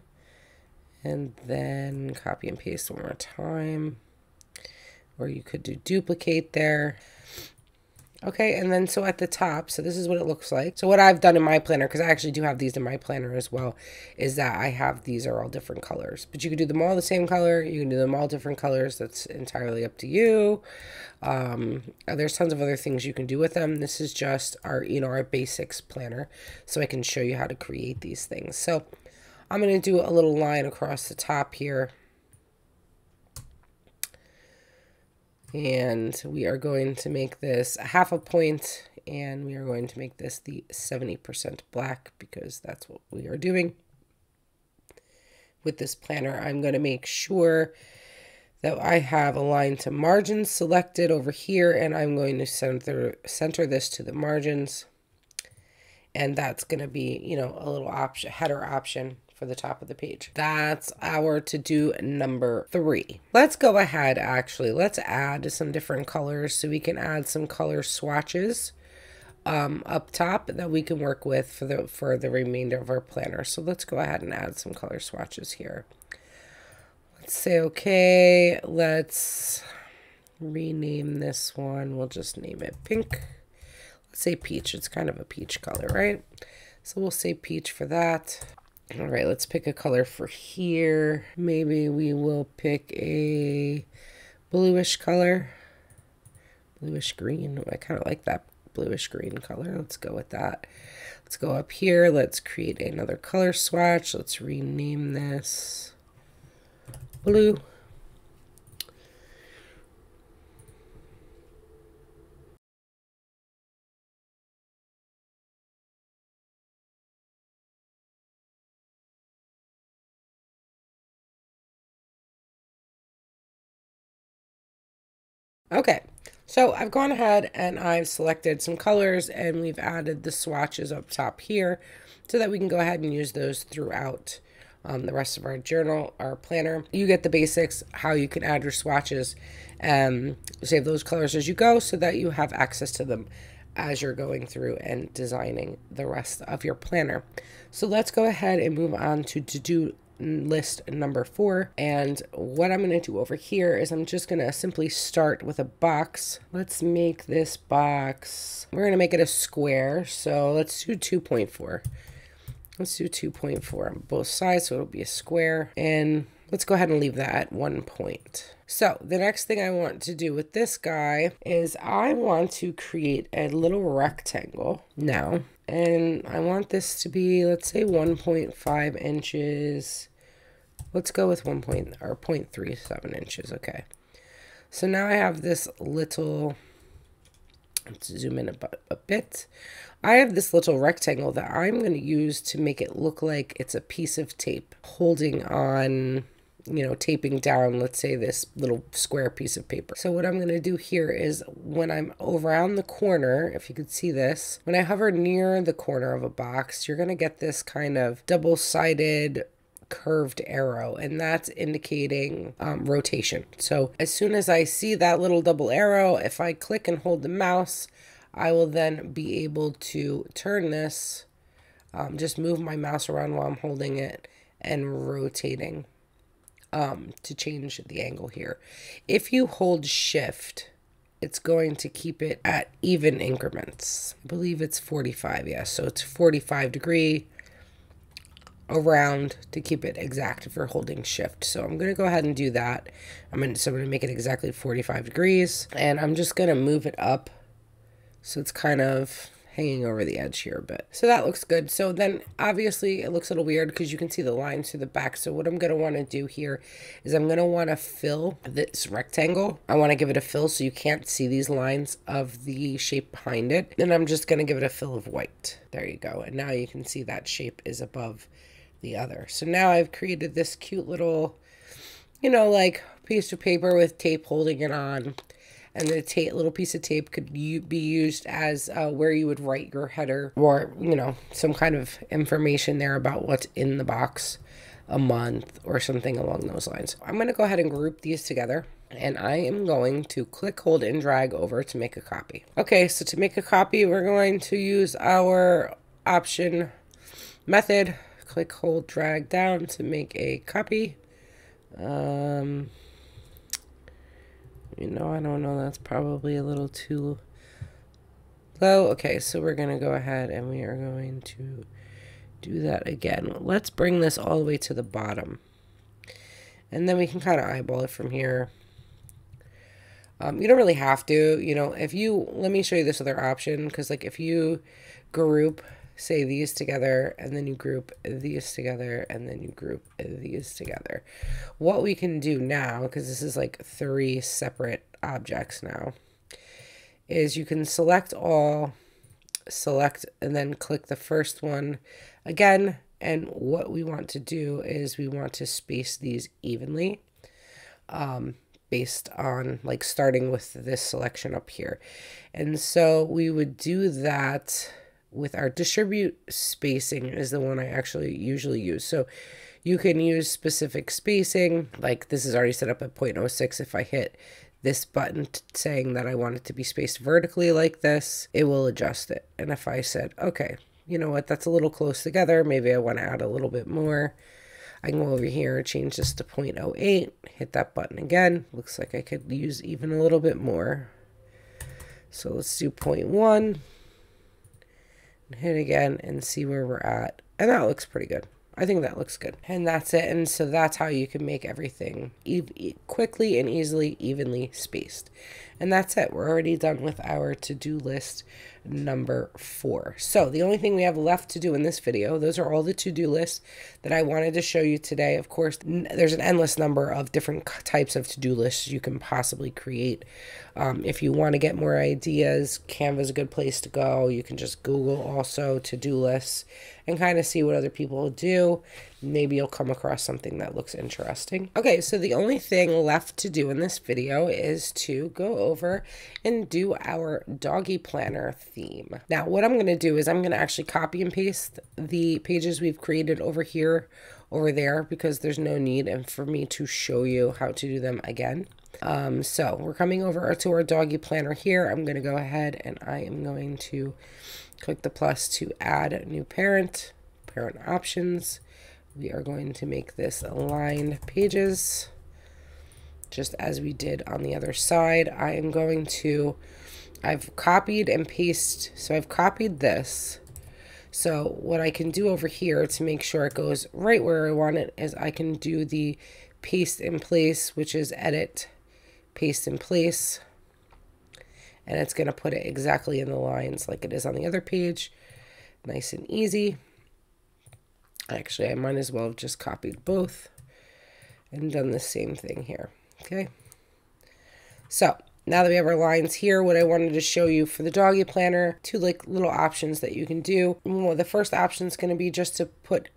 [SPEAKER 1] And then copy and paste one more time. Or you could do duplicate there. Okay, and then so at the top, so this is what it looks like. So what I've done in my planner, because I actually do have these in my planner as well, is that I have these are all different colors. But you can do them all the same color. You can do them all different colors. That's entirely up to you. There's tons of other things you can do with them. This is just our, our basics planner. So I can show you how to create these things. So I'm going to do a little line across the top here. And we are going to make this a 0.5 point and we are going to make this the 70% black because that's what we are doing. With this planner, I'm going to make sure that I have align to margins selected over here, and I'm going to center this to the margins. And that's going to be, you know, a little option, header option for the top of the page. That's our to-do number 3. Let's go ahead, actually, let's add some different colors so we can add some color swatches up top that we can work with for the remainder of our planner. So let's go ahead and add some color swatches here. Let's say, okay, let's rename this one. We'll just name it pink. Let's say peach. It's kind of a peach color, right? So we'll say peach for that. All right, let's pick a color for here. Maybe we will pick a bluish color. Bluish green. I kind of like that bluish green color. Let's go with that. Let's go up here. Let's create another color swatch. Let's rename this blue. Okay, so I've gone ahead and I've selected some colors and we've added the swatches up top here so that we can go ahead and use those throughout the rest of our journal, our planner. You get the basics, how you can add your swatches and save those colors as you go so that you have access to them as you're going through and designing the rest of your planner. So let's go ahead and move on to to-do list number 4. And what I'm going to do over here is I'm just going to simply start with a box. Let's make this box, we're going to make it a square. So let's do 2.4. Let's do 2.4 on both sides, so it'll be a square. And let's go ahead and leave that at 1 point. So the next thing I want to do with this guy is I want to create a little rectangle now. And I want this to be, let's say 1.5 inches. Let's go with 0.37 inches. Okay. So now I have this little, let's zoom in a bit. I have this little rectangle that I'm going to use to make it look like it's a piece of tape holding on, you know, taping down, let's say, this little square piece of paper. So what I'm going to do here is when I'm around the corner, if you could see this, when I hover near the corner of a box, you're going to get this kind of double-sided curved arrow, and that's indicating rotation. So as soon as I see that little double arrow, if I click and hold the mouse, I will then be able to turn this, just move my mouse around while I'm holding it and rotating to change the angle here. If you hold shift, it's going to keep it at even increments. I believe it's 45, yes. So it's 45 degree around to keep it exact if you're holding shift. So I'm going to go ahead and do that. I'm going to make it exactly 45 degrees, and I'm just going to move it up so it's kind of hanging over the edge here a bit. So that looks good. So then obviously it looks a little weird because you can see the lines through the back. So what I'm going to want to do here is I'm going to want to fill this rectangle. I want to give it a fill so you can't see these lines of the shape behind it. Then I'm just going to give it a fill of white. There you go. And now you can see that shape is above the other. So now I've created this cute little, you know, like piece of paper with tape holding it on. And the little piece of tape could be used as where you would write your header or, you know, some kind of information there about what's in the box, a month or something along those lines. I'm going to go ahead and group these together, and I am going to click, hold, and drag over to make a copy. Okay, so to make a copy, we're going to use our option method. Click, hold, drag down to make a copy. You know, I don't know, that's probably a little too low. Okay, so we're going to go ahead and we are going to do that again. Let's bring this all the way to the bottom. And then we can kind of eyeball it from here. You don't really have to, you know, let me show you this other option, because like if you group, say, these together, and then you group these together, and then you group these together. What we can do now, because this is like 3 separate objects now, is you can select all, select and then click the first one again. And what we want to do is we want to space these evenly, based on like starting with this selection up here. And so we would do that with our distribute spacing is the one I actually usually use. So you can use specific spacing, like this is already set up at 0.06. If I hit this button saying that I want it to be spaced vertically like this, it will adjust it. And if I said, okay, you know what, that's a little close together, maybe I want to add a little bit more, I can go over here, change this to 0.08, hit that button again. Looks like I could use even a little bit more. So let's do 0.1, hit again and see where we're at. And that looks pretty good. I think that looks good. And that's it. And so that's how you can make everything quickly and easily, evenly spaced. And that's it. We're already done with our to-do list number 4. So the only thing we have left to do in this video, those are all the to-do lists that I wanted to show you today. Of course, there's an endless number of different types of to-do lists you can possibly create. If you want to get more ideas, Canva is a good place to go. You can just Google also to-do lists and kind of see what other people do. Maybe you'll come across something that looks interesting. Okay, so the only thing left to do in this video is to go over and do our doggy planner theme. Now, what I'm going to do is I'm going to actually copy and paste the pages we've created over here, over there, because there's no need and for me to show you how to do them again. So we're coming over to our doggy planner here. I'm going to go ahead and I am going to click the plus to add a new parent options. We are going to make this aligned pages, just as we did on the other side. I've copied and pasted, so I've copied this. So what I can do over here to make sure it goes right where I want it is I can do the paste in place, which is edit, paste in place. And it's going to put it exactly in the lines like it is on the other page. Nice and easy. Actually, I might as well have just copied both and done the same thing here. Okay. So now that we have our lines here, what I wanted to show you for the doggy planner, 2 like little options that you can do. Well, the first option is going to be just to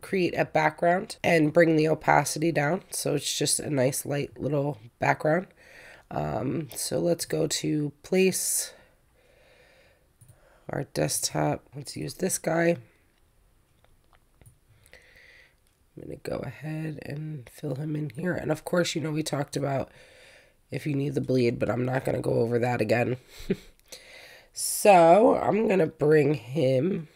[SPEAKER 1] create a background and bring the opacity down. So it's just a nice light little background. So let's go to place, our desktop. Let's use this guy. I'm going to go ahead and fill him in here. And of course, you know, we talked about if you need the bleed, but I'm not going to go over that again. So I'm going to bring him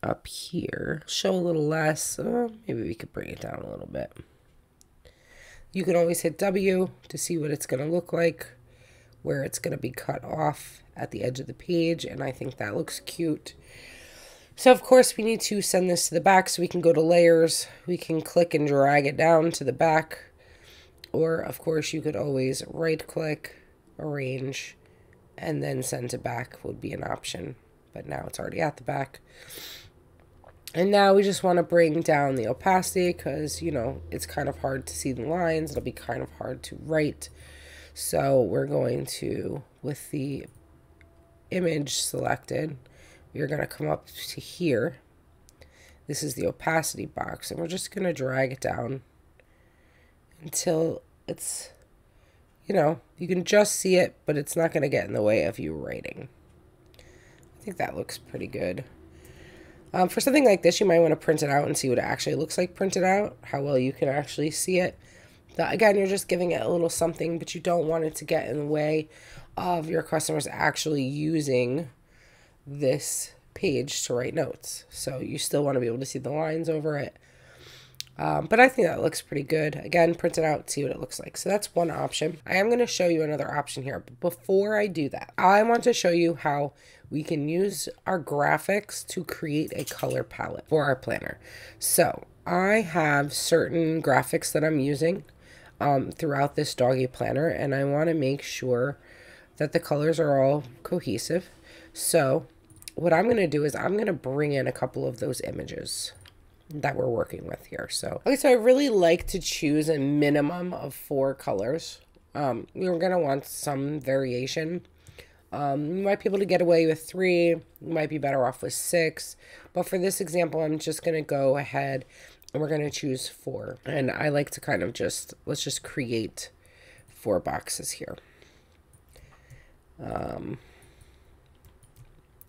[SPEAKER 1] up here, show a little less. Maybe we could bring it down a little bit. You can always hit W to see what it's going to look like, where it's going to be cut off at the edge of the page. And I think that looks cute. So of course we need to send this to the back, so we can go to layers, we can click and drag it down to the back, or of course you could always right click, arrange, and then send to back would be an option, but now it's already at the back. And now we just want to bring down the opacity because, you know, it's kind of hard to see the lines, it'll be kind of hard to write. So we're going to, with the image selected, you're going to come up to here. This is the opacity box, and we're just going to drag it down until it's, you know, you can just see it, but it's not going to get in the way of you writing. I think that looks pretty good. For something like this, you might want to print it out and see what it actually looks like printed out, how well you can actually see it. Again, you're just giving it a little something, but you don't want it to get in the way of your customers actually using this page to write notes. So you still want to be able to see the lines over it. But I think that looks pretty good. Again, print it out, see what it looks like. So that's one option. I am going to show you another option here. But before I do that, I want to show you how we can use our graphics to create a color palette for our planner. So I have certain graphics that I'm using throughout this doggy planner, and I want to make sure that the colors are all cohesive. So what I'm going to do is I'm going to bring in a couple of those images that we're working with here. So, okay, so I really like to choose a minimum of 4 colors You're going to want some variation. You might be able to get away with 3. You might be better off with 6. But for this example, I'm just going to go ahead and we're going to choose 4. And I like to kind of let's just create 4 boxes here.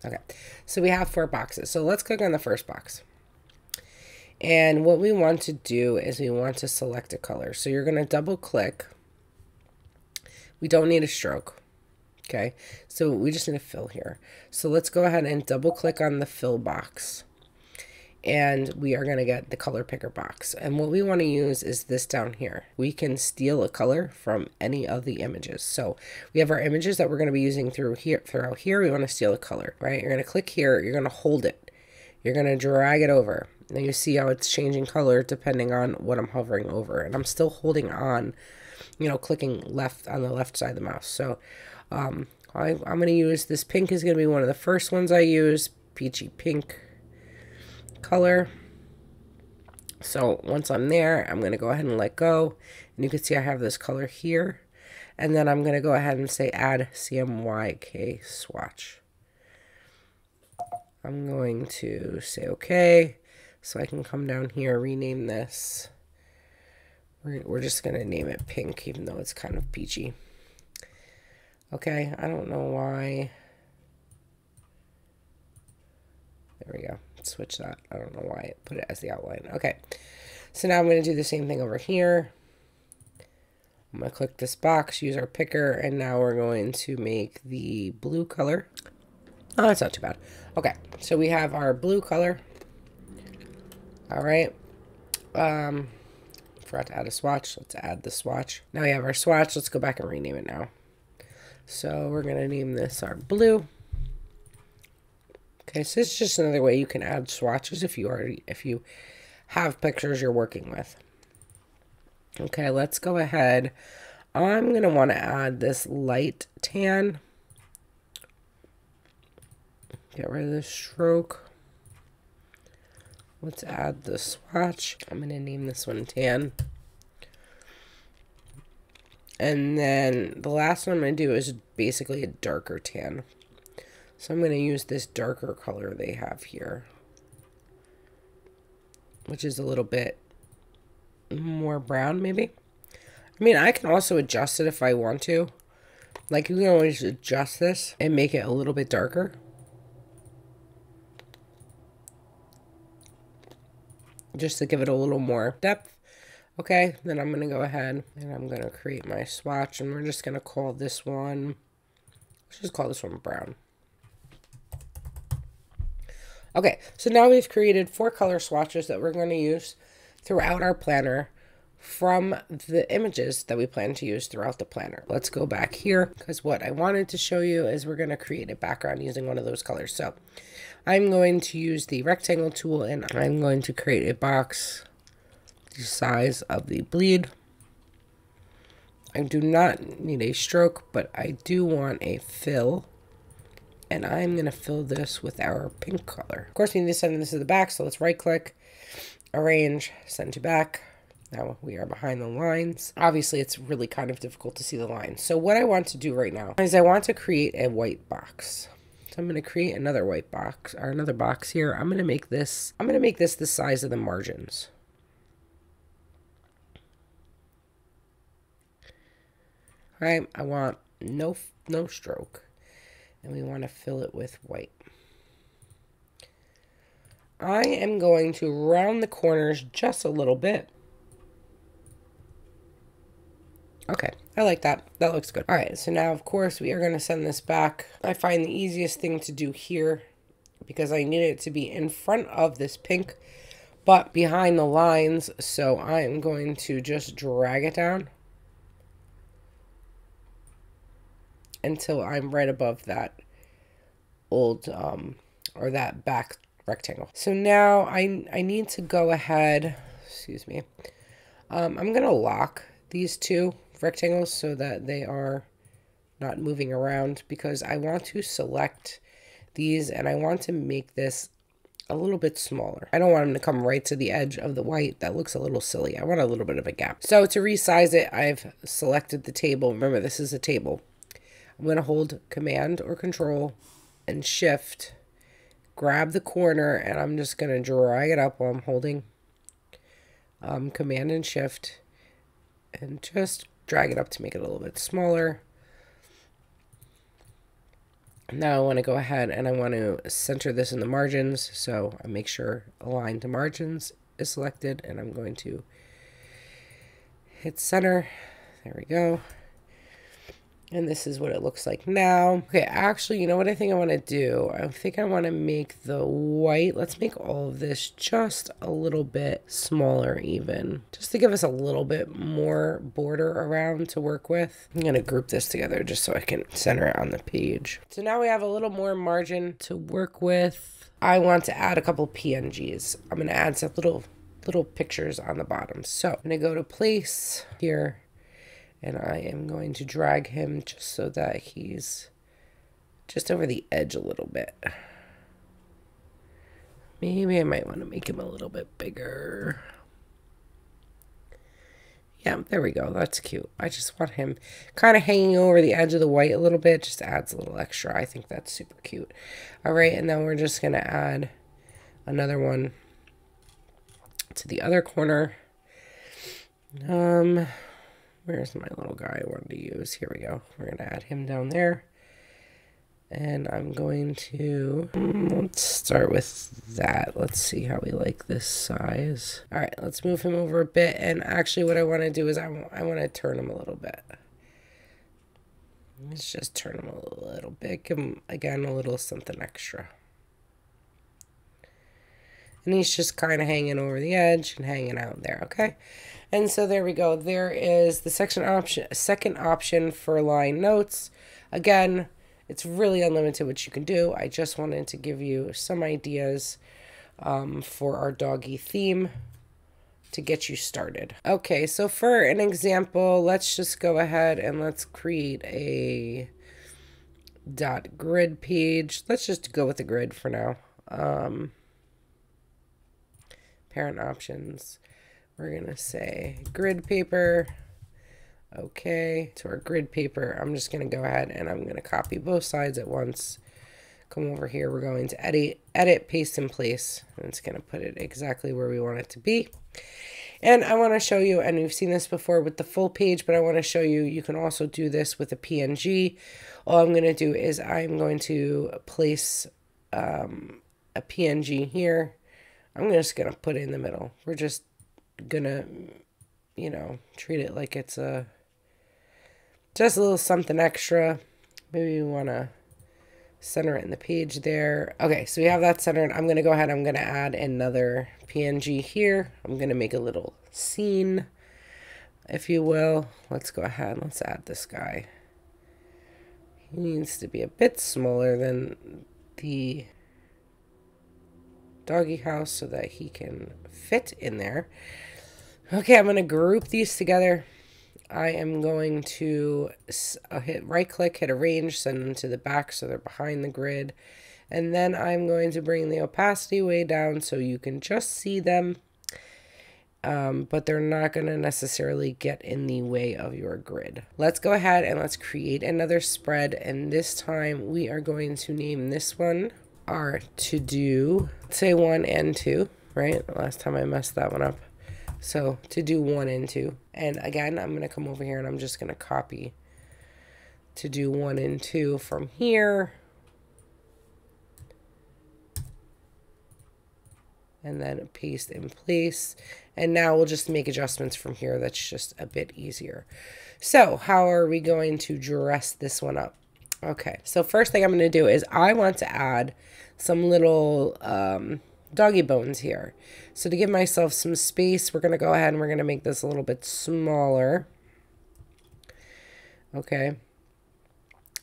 [SPEAKER 1] Okay, so we have 4 boxes. So let's click on the first box. And what we want to do is we want to select a color. So you're going to double click. We don't need a stroke. Okay, so we just need to fill here. So let's go ahead and double click on the fill box. And we are going to get the color picker box. And what we want to use is this down here. We can steal a color from any of the images. So we have our images that we're going to be using throughout here. We want to steal a color, right? You're going to click here. You're going to hold it. You're going to drag it over. And you see how it's changing color depending on what I'm hovering over. And I'm still holding on, you know, clicking left on the left side of the mouse. So I'm going to use this pink is going to be one of the first ones I use. Peachy pink color. So once I'm there, I'm going to go ahead and let go. And you can see I have this color here. And then I'm going to go ahead and say add CMYK swatch. I'm going to say okay. So I can come down here, rename this. We're just going to name it pink, even though it's kind of peachy. Okay, I don't know why. There we go. Switch that. I don't know why it put it as the outline. Okay, so now I'm going to do the same thing over here. I'm going to click this box, use our picker, and now we're going to make the blue color. Oh, that's not too bad. Okay, so we have our blue color. All right. Forgot to add a swatch. Let's add the swatch. Now we have our swatch. Let's go back and rename it now. So we're going to name this our blue. Okay, so it's just another way you can add swatches if you have pictures you're working with. Okay, let's go ahead. I'm going to want to add this light tan. Get rid of the stroke. Let's add the swatch. I'm going to name this one tan. And then the last one I'm going to do is basically a darker tan. So I'm going to use this darker color they have here, which is a little bit more brown maybe. I mean, I can also adjust it if I want to. Like, you can always adjust this and make it a little bit darker. Just to give it a little more depth. Okay, then I'm going to go ahead and I'm going to create my swatch, and we're just going to call this one, let's just call this one brown. Okay, so now we've created 4 color swatches that we're going to use throughout our planner from the images that we plan to use throughout the planner. Let's go back here, because what I wanted to show you is we're going to create a background using one of those colors. So I'm going to use the rectangle tool, and I'm going to create a box the size of the bleed. I do not need a stroke, but I do want a fill. And I'm going to fill this with our pink color. Of course, we need to send this to the back, so let's right click, arrange, send to back. Now we are behind the lines. Obviously, it's really kind of difficult to see the lines. So what I want to do right now is I want to create a white box. So I'm going to create another white box, or another box here. I'm going to make this the size of the margins. All right, I want no stroke. And we want to fill it with white. I am going to round the corners just a little bit. Okay, I like that. That looks good. All right, so now, of course, we are going to send this back. I find the easiest thing to do here, because I need it to be in front of this pink, but behind the lines. So I am going to just drag it down until I'm right above that old, or that back rectangle. So now I need to go ahead, excuse me, I'm going to lock these 2 rectangles so that they are not moving around, because I want to select these and I want to make this a little bit smaller. I don't want him to come right to the edge of the white. That looks a little silly. I want a little bit of a gap. So to resize it, I've selected the table. Remember, this is a table. I'm going to hold Command or Control and Shift, grab the corner, and I'm just going to drag it up while I'm holding Command and Shift, and just drag it up to make it a little bit smaller. Now I want to go ahead and I want to center this in the margins, so I make sure Align to Margins is selected, and I'm going to hit center. There we go. And this is what it looks like now. Okay, actually, you know what I think I want to do? I think I want to make the white, let's make all of this just a little bit smaller even, just to give us a little bit more border around to work with. I'm going to group this together just so I can center it on the page. So now we have a little more margin to work with. I want to add a couple PNGs. I'm going to add some little pictures on the bottom. So I'm going to go to place here, and I am going to drag him just so that he's just over the edge a little bit. Maybe I might want to make him a little bit bigger. Yeah, there we go. That's cute. I just want him kind of hanging over the edge of the white a little bit. Just adds a little extra. I think that's super cute. All right, and then we're just going to add another one to the other corner. Where's my little guy I wanted to use? Here we go. We're going to add him down there. And I'm going to, let's start with that. Let's see how we like this size. All right, let's move him over a bit. And actually what I want to do is I want to turn him a little bit. Let's just turn him a little bit. Give him, again, a little something extra. And he's just kind of hanging over the edge and hanging out there, okay? And so there we go. There is the second option for line notes. Again, it's really unlimited what you can do. I just wanted to give you some ideas for our doggy theme to get you started. Okay, so for an example, let's just go ahead and let's create a .grid page. Let's just go with the grid for now. Parent options. We're going to say grid paper. Okay, to our grid paper, I'm just going to go ahead and I'm going to copy both sides at once. Come over here, we're going to edit, paste in place, and it's going to put it exactly where we want it to be. And I want to show you, and we've seen this before with the full page, but I want to show you, you can also do this with a PNG. All I'm going to do is I'm going to place a PNG here. I'm just going to put it in the middle. We're just going to, you know, treat it like it's just a little something extra. Maybe we want to center it in the page there. Okay, so we have that centered. I'm going to go ahead. I'm going to add another PNG here. I'm going to make a little scene, if you will. Let's go ahead. Let's add this guy. He needs to be a bit smaller than the doggy house so that he can fit in there. Okay, I'm going to group these together. I am going to hit right click, hit arrange, send them to the back so they're behind the grid. And then I'm going to bring the opacity way down so you can just see them. But they're not going to necessarily get in the way of your grid. Let's go ahead and let's create another spread. And this time we are going to name this one our to-do, say 1 and 2, right? Last time I messed that one up. So to do 1 and 2. And again, I'm going to come over here and I'm just going to copy to do 1 and 2 from here. And then paste in place. And now we'll just make adjustments from here. That's just a bit easier. So how are we going to dress this one up? Okay, so first thing I'm going to do is I want to add some little doggy bones here. So to give myself some space, we're going to go ahead and we're going to make this a little bit smaller. Okay.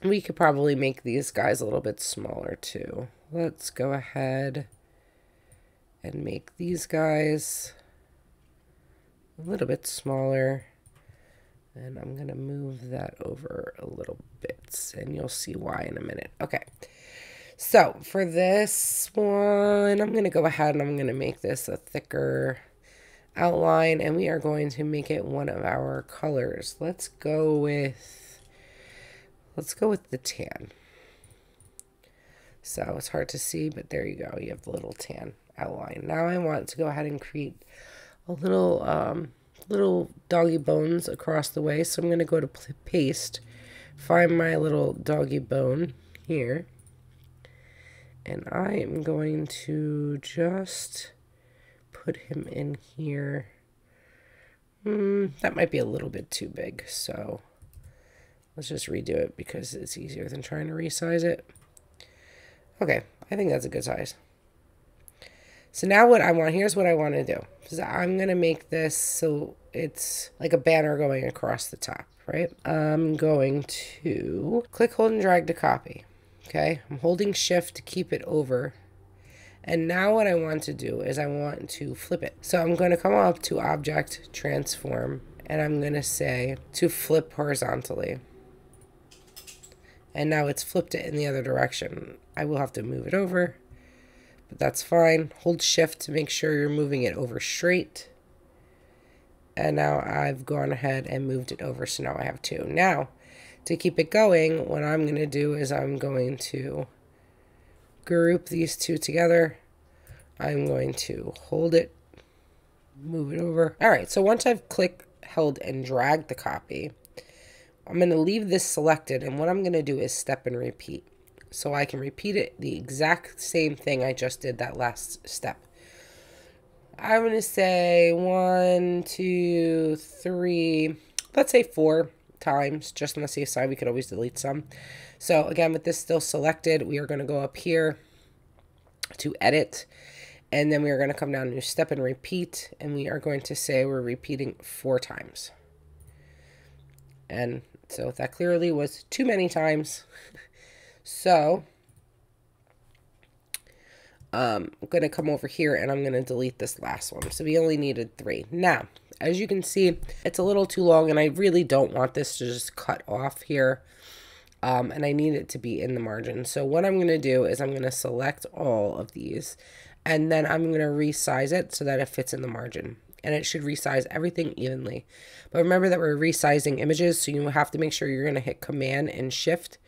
[SPEAKER 1] We could probably make these guys a little bit smaller too. Let's go ahead and make these guys a little bit smaller. And I'm going to move that over a little bit, and you'll see why in a minute. Okay, So for this one, I'm going to go ahead and I'm going to make this a thicker outline, and we are going to make it one of our colors. Let's go with the tan. So it's hard to see, but there you go. You have the little tan outline. Now I want to go ahead and create a little doggy bones across the way. So I'm going to go to paste, find my little doggy bone here, and I am going to just put him in here. That might be a little bit too big, so let's just redo it because it's easier than trying to resize it. Okay, I think that's a good size. So now here's what I want to do. Is I'm going to make this so it's like a banner going across the top, right? I'm going to click, hold, and drag to copy. Okay, I'm holding shift to keep it over. And now what I want to do is I want to flip it. So I'm going to come up to Object, Transform, and I'm going to say to flip horizontally. And now it's flipped it in the other direction. I will have to move it over, but that's fine. Hold shift to make sure you're moving it over straight. And now I've gone ahead and moved it over, so now I have two. Now, to keep it going, what I'm going to do is I'm going to group these two together. I'm going to hold it, move it over. All right, so once I've clicked, held, and dragged the copy, I'm going to leave this selected, and what I'm going to do is step and repeat. So I can repeat it the exact same thing I just did that last step. I'm going to say 1, 2, 3, let's say 4 times, just on the safe side. We could always delete some. So again, with this still selected, we are going to go up here to edit, and then we are going to come down to step and repeat, and we are going to say we're repeating 4 times. And so that clearly was too many times. So I'm going to come over here and I'm going to delete this last one. So we only needed 3. Now, as you can see, it's a little too long, and I really don't want this to just cut off here. And I need it to be in the margin. So what I'm going to do is I'm going to select all of these, and then I'm going to resize it so that it fits in the margin. And it should resize everything evenly. But remember that we're resizing images, so you have to make sure you're going to hit Command and Shift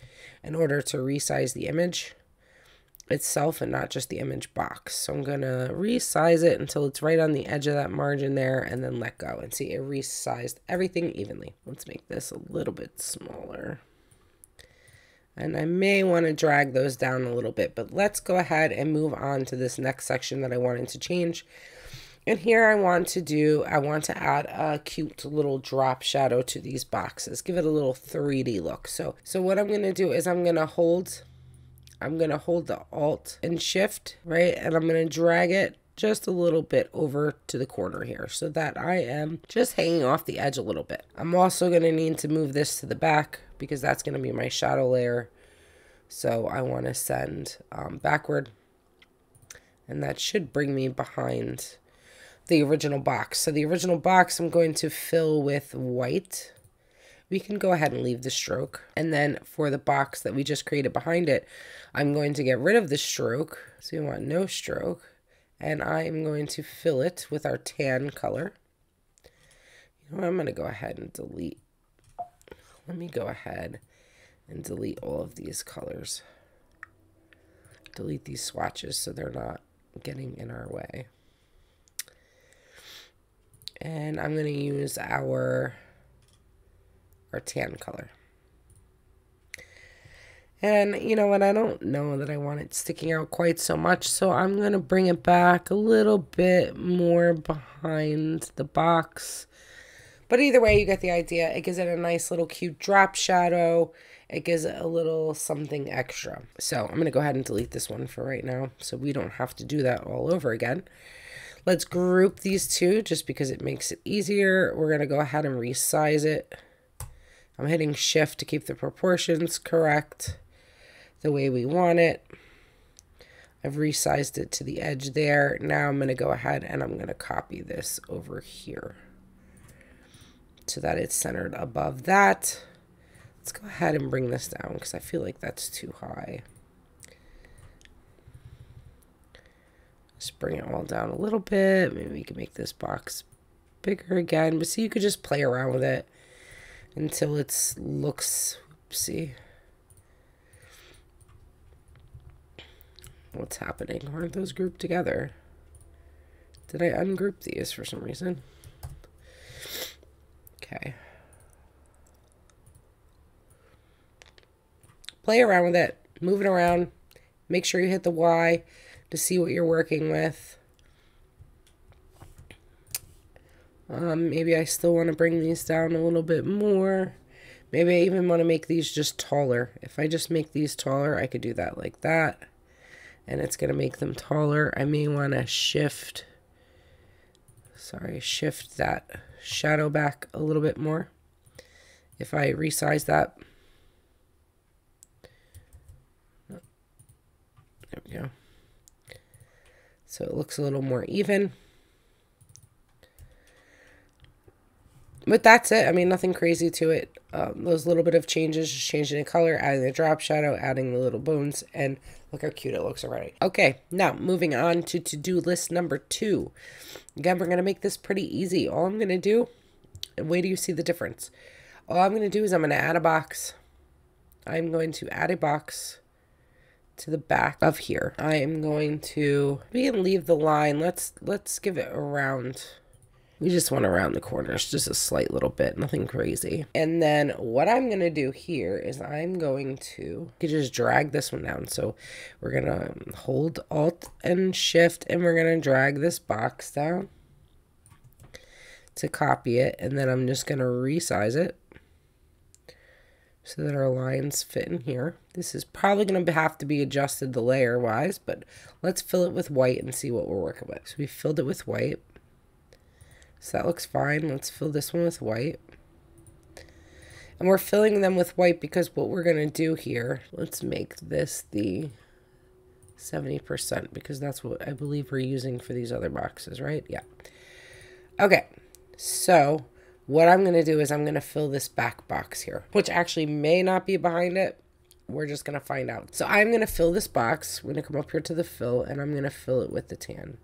[SPEAKER 1] in order to resize the image itself and not just the image box. So I'm going to resize it until it's right on the edge of that margin there, and then let go. And see, it resized everything evenly. Let's make this a little bit smaller. And I may want to drag those down a little bit, but let's go ahead and move on to this next section that I wanted to change. And here I want to add a cute little drop shadow to these boxes. Give it a little 3D look. So what I'm going to do is I'm going to hold the Alt and Shift, right? And I'm going to drag it just a little bit over to the corner here so that I am just hanging off the edge a little bit. I'm also going to need to move this to the back because that's going to be my shadow layer. So I want to send backward, and that should bring me behind the original box. So the original box I'm going to fill with white. We can go ahead and leave the stroke. And then for the box that we just created behind it, I'm going to get rid of the stroke. So we want no stroke. And I am going to fill it with our tan color. You know, I'm going to go ahead and delete. Let me go ahead and delete all of these colors. Delete these swatches so they're not getting in our way. And I'm going to use our tan color. And you know what, I don't know that I want it sticking out quite so much, so I'm going to bring it back a little bit more behind the box. But either way, you get the idea. It gives it a nice little cute drop shadow. It gives it a little something extra. So I'm going to go ahead and delete this one for right now so we don't have to do that all over again. Let's group these two just because it makes it easier. We're going to go ahead and resize it. I'm hitting Shift to keep the proportions correct the way we want it. I've resized it to the edge there. Now I'm going to go ahead and I'm going to copy this over here so that it's centered above that. Let's go ahead and bring this down because I feel like that's too high. Just bring it all down a little bit. Maybe we can make this box bigger again. But see, you could just play around with it until it looks, oopsie. What's happening? Aren't those grouped together? Did I ungroup these for some reason? Okay. Play around with it. Move it around. Make sure you hit the Y to see what you're working with. Maybe I still want to bring these down a little bit more. Maybe I even want to make these just taller. If I just make these taller, I could do that like that. And it's going to make them taller. I may want to shift that shadow back a little bit more. If I resize that. There we go. So it looks a little more even. But that's it. I mean, nothing crazy to it. Those little bit of changes, just changing the color, adding the drop shadow, adding the little bones, and look how cute it looks already. Okay, now moving on to to-do list number 2. Again, we're going to make this pretty easy. All I'm going to do, and wait till you see the difference. All I'm going to do is I'm going to add a box. I'm going to add a box to the back of here. I am going to, we can leave the line. Let's give it a round. We just want to round the corners just a slight little bit, nothing crazy. And then what I'm going to do here is I'm going to just drag this one down. So we're going to hold Alt and Shift and we're going to drag this box down to copy it. And then I'm just going to resize it so that our lines fit in here. This is probably going to have to be adjusted the layer wise, but let's fill it with white and see what we're working with. So we filled it with white. So that looks fine. Let's fill this one with white. And we're filling them with white because what we're going to do here, let's make this the 70% because that's what I believe we're using for these other boxes, right? Yeah. Okay. So what I'm going to do is I'm going to fill this back box here, which actually may not be behind it. We're just going to find out. So I'm going to fill this box. We're going to come up here to the fill and I'm going to fill it with the tan.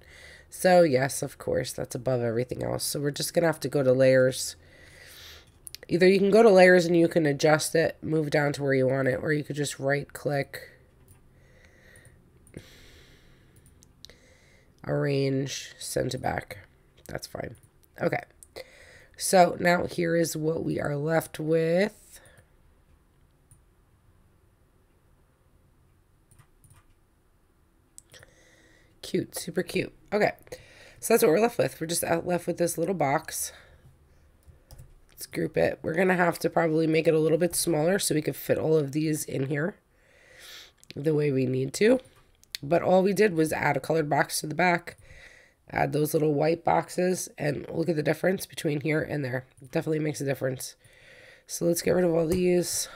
[SPEAKER 1] So yes, of course, that's above everything else. So we're just going to have to go to layers. Either you can go to layers and you can adjust it, move down to where you want it, or you could just right click, arrange, send to back. That's fine. Okay. So now here is what we are left with. Cute, super cute. Okay, so that's what we're left with. We're just left with this little box. Let's group it. We're gonna have to probably make it a little bit smaller so we could fit all of these in here the way we need to. But all we did was add a colored box to the back, add those little white boxes, and look at the difference between here and there. It definitely makes a difference. So let's get rid of all these.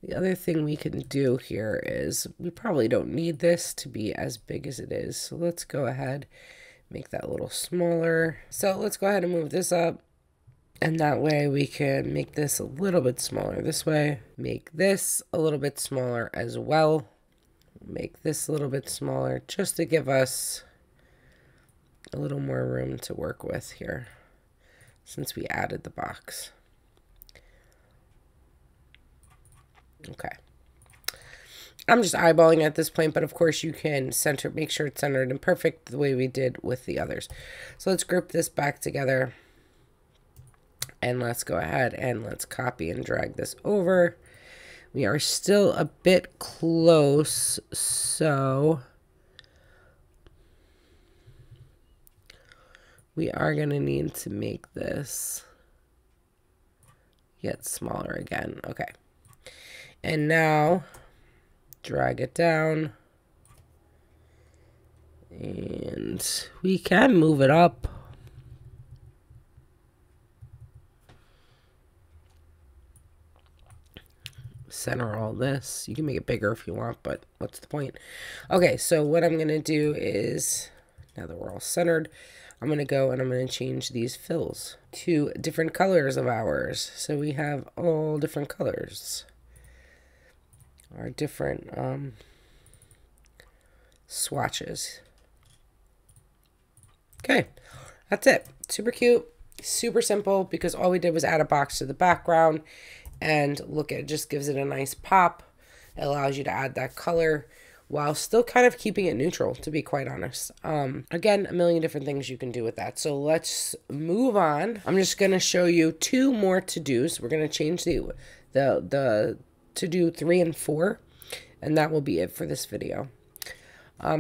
[SPEAKER 1] The other thing we can do here is we probably don't need this to be as big as it is. So let's go ahead, make that a little smaller. So let's go ahead and move this up. And that way we can make this a little bit smaller this way. Make this a little bit smaller as well. Make this a little bit smaller just to give us a little more room to work with here since we added the box. Okay. I'm just eyeballing at this point, but of course you can center, make sure it's centered and perfect the way we did with the others. So let's group this back together and let's go ahead and let's copy and drag this over. We are still a bit close, so we are going to need to make this get smaller again. Okay. And now, drag it down. And we can move it up. Center all this. You can make it bigger if you want, but what's the point? Okay, so what I'm going to do is, now that we're all centered, I'm going to go and I'm going to change these fills to different colors of ours. So we have all different colors. Our different swatches. Okay, that's it. Super cute, super simple, because all we did was add a box to the background, and look, it just gives it a nice pop. It allows you to add that color while still kind of keeping it neutral, to be quite honest. Again, a million different things you can do with that. So let's move on. I'm just going to show you 2 more to-dos. We're going to change the to-do 3 and 4, and that will be it for this video.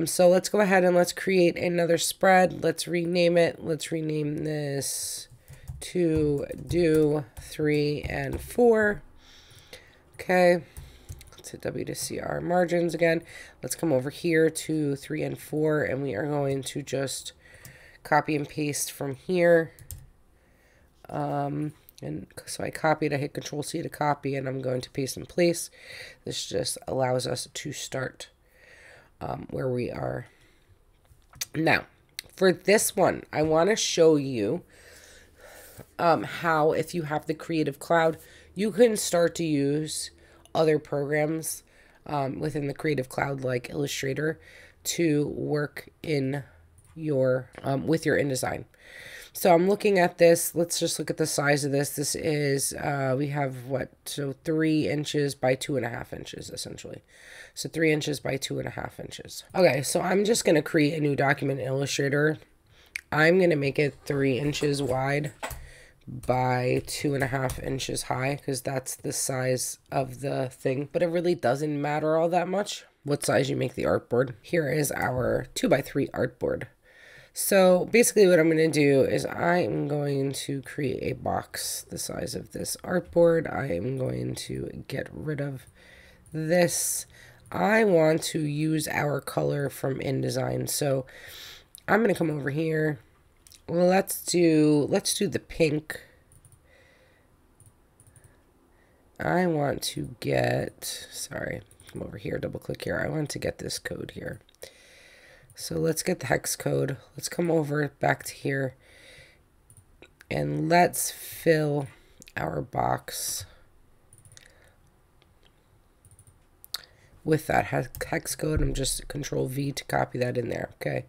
[SPEAKER 1] So let's go ahead and let's create another spread. Let's rename it. Let's rename this to do 3 and 4. Okay. Let's hit W to see our margins again. Let's come over here to 3 and 4, and we are going to just copy and paste from here. And so I copied, I hit Control C to copy, and I'm going to paste in place. This just allows us to start where we are. Now, for this one, I want to show you how, if you have the Creative Cloud, you can start to use other programs within the Creative Cloud, like Illustrator, to work in your with your InDesign. So I'm looking at this. Let's just look at the size of this. This is, we have what? So 3 inches by 2.5 inches, essentially. So 3 inches by 2.5 inches. Okay, so I'm just going to create a new document in Illustrator. I'm going to make it 3 inches wide by 2.5 inches high, because that's the size of the thing. But it really doesn't matter all that much what size you make the artboard. Here is our 2x3 artboard. So basically what I'm going to do is I am going to create a box the size of this artboard. I am going to get rid of this. I want to use our color from InDesign. So I'm going to come over here. Well, let's do the pink. I want to get, sorry, come over here, double click here. I want to get this code here. So let's get the hex code. Let's come over back to here, and let's fill our box with that hex code. I'm just Control V to copy that in there. Okay.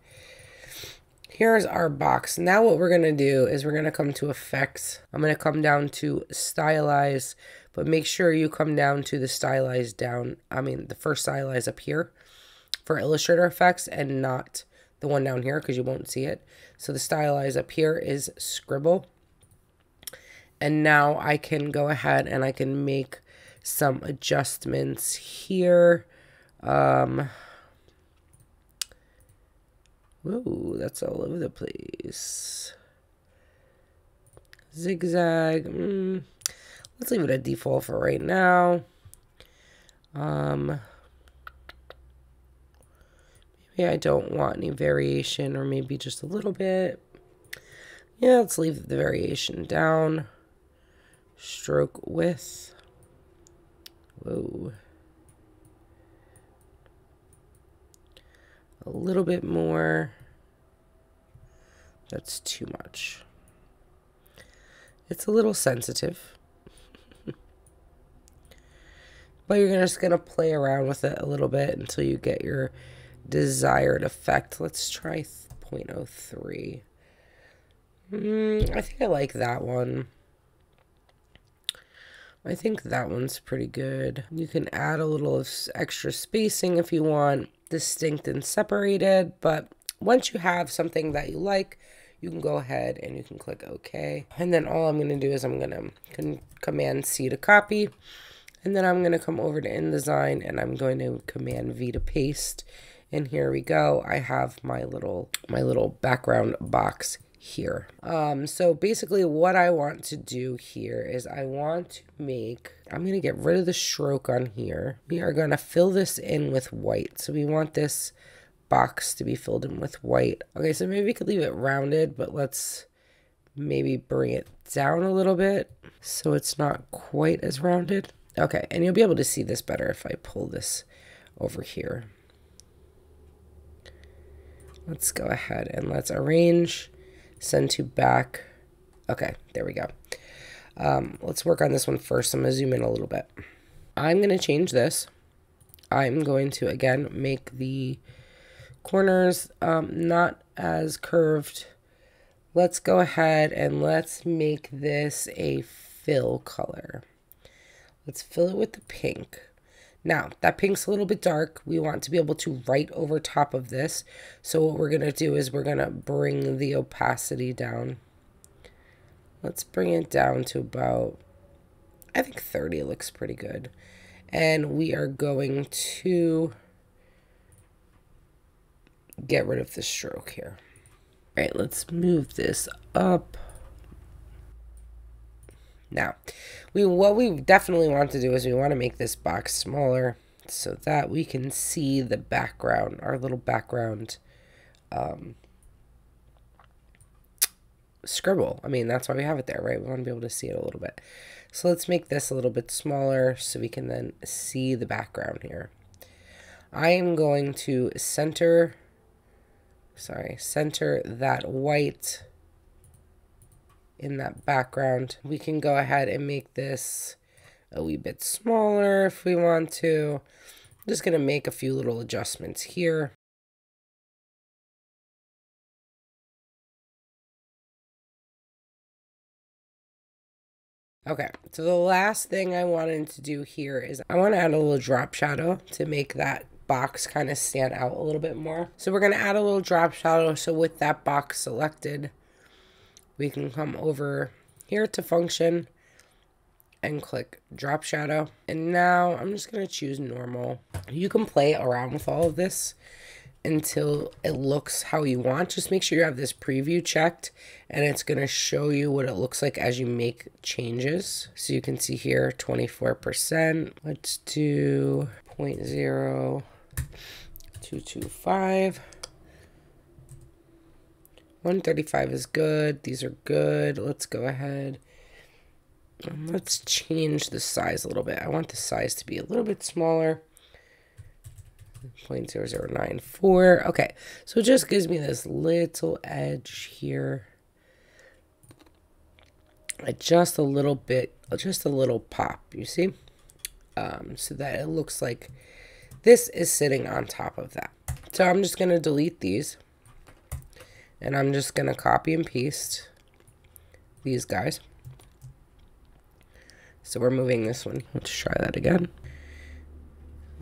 [SPEAKER 1] Here's our box. Now what we're going to do is we're going to come to Effects. I'm going to come down to Stylize, but make sure you come down to the Stylize down. I mean, the first Stylize up here for Illustrator effects, and not the one down here, because you won't see it. So the Stylize up here is Scribble. And now I can go ahead and I can make some adjustments here. Whoa, that's all over the place. Zigzag. Let's leave it at default for right now. Maybe I don't want any variation, or maybe just a little bit. Yeah, let's leave the variation down. Stroke width. Whoa. A little bit more. That's too much. It's a little sensitive. But you're just going to play around with it a little bit until you get your desired effect. Let's try 0.03. I think I like that one. I think that one's pretty good. You can add a little extra spacing if you want, distinct and separated, but once you have something that you like, you can go ahead and you can click OK. And then all I'm going to do is I'm going to Command C to copy, and then I'm going to come over to InDesign, and I'm going to Command V to paste. And here we go. I have my little background box here. So basically what I want to do here is I'm going to get rid of the stroke on here. We are going to fill this in with white. So we want this box to be filled in with white. Okay, so maybe we could leave it rounded, but let's maybe bring it down a little bit so it's not quite as rounded. Okay, and you'll be able to see this better if I pull this over here. Let's go ahead and let's arrange, send to back. Okay, there we go. Let's work on this one first. I'm going to zoom in a little bit. I'm going to change this. I'm going to, again, make the corners not as curved. Let's go ahead and let's make this a fill color. Let's fill it with the pink. Now, that pink's a little bit dark. We want to be able to write over top of this. So what we're going to do is we're going to bring the opacity down. Let's bring it down to about, I think 30 looks pretty good. And we are going to get rid of the stroke here. All right, let's move this up. Now, what we definitely want to do is we want to make this box smaller so that we can see the background, our little background scribble. I mean, that's why we have it there, right? We want to be able to see it a little bit. So let's make this a little bit smaller so we can then see the background here. I am going to center that white in that background. We can go ahead and make this a wee bit smaller if we want to. I'm just going to make a few little adjustments here. Okay, so the last thing I wanted to do here is I want to add a little drop shadow to make that box kind of stand out a little bit more. So we're going to add a little drop shadow. So with that box selected, we can come over here to function and click drop shadow. And now I'm just going to choose normal. You can play around with all of this until it looks how you want. Just make sure you have this preview checked and it's going to show you what it looks like as you make changes. So you can see here 24%. Let's do 0.0225. 135 is good. These are good. Let's go ahead and let's change the size a little bit. I want the size to be a little bit smaller. 0.0094. Okay, so it just gives me this little edge here. Just a little bit, just a little pop, you see? So that it looks like this is sitting on top of that. So I'm just going to delete these. And I'm just going to copy and paste these guys. So we're moving this one. Let's try that again.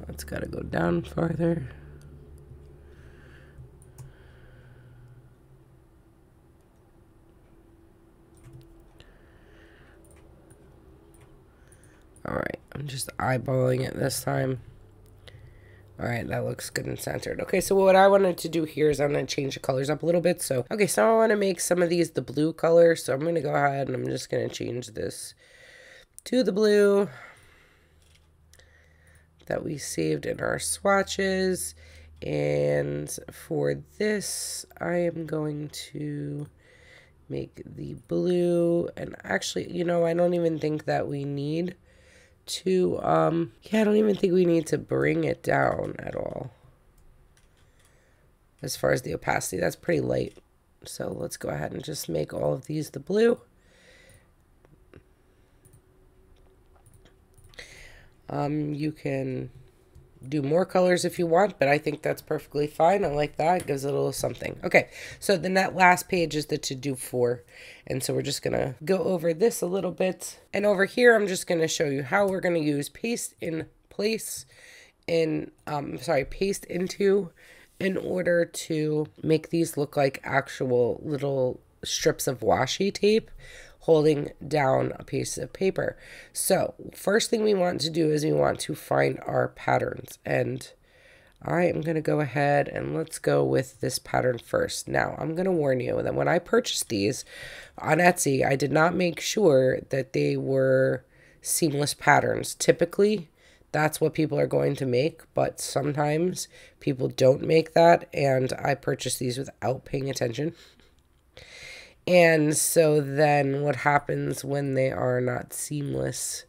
[SPEAKER 1] It's got to go down farther. All right, I'm just eyeballing it this time. All right, that looks good and centered. Okay, so what I wanted to do here is I'm going to change the colors up a little bit. So, okay, so I want to make some of these the blue color. So I'm going to go ahead and I'm just going to change this to the blue that we saved in our swatches. And for this, I am going to make the blue. And actually, you know, I don't even think that we need to, yeah, I don't even think we need to bring it down at all. As far as the opacity, that's pretty light. So let's go ahead and just make all of these the blue. You can do more colors if you want, but I think that's perfectly fine. I like that. It gives it a little something. Okay, so then that last page is the to-do for. And so we're just going to go over this a little bit. And over here, I'm just going to show you how we're going to use paste in place in, paste into in order to make these look like actual little strips of washi tape holding down a piece of paper. So first thing we want to do is we want to find our patterns, and I am going to go ahead and let's go with this pattern first. Now I'm going to warn you that when I purchased these on Etsy, I did not make sure that they were seamless patterns. Typically that's what people are going to make, but sometimes people don't make that, and I purchased these without paying attention. And so then what happens when they are not seamless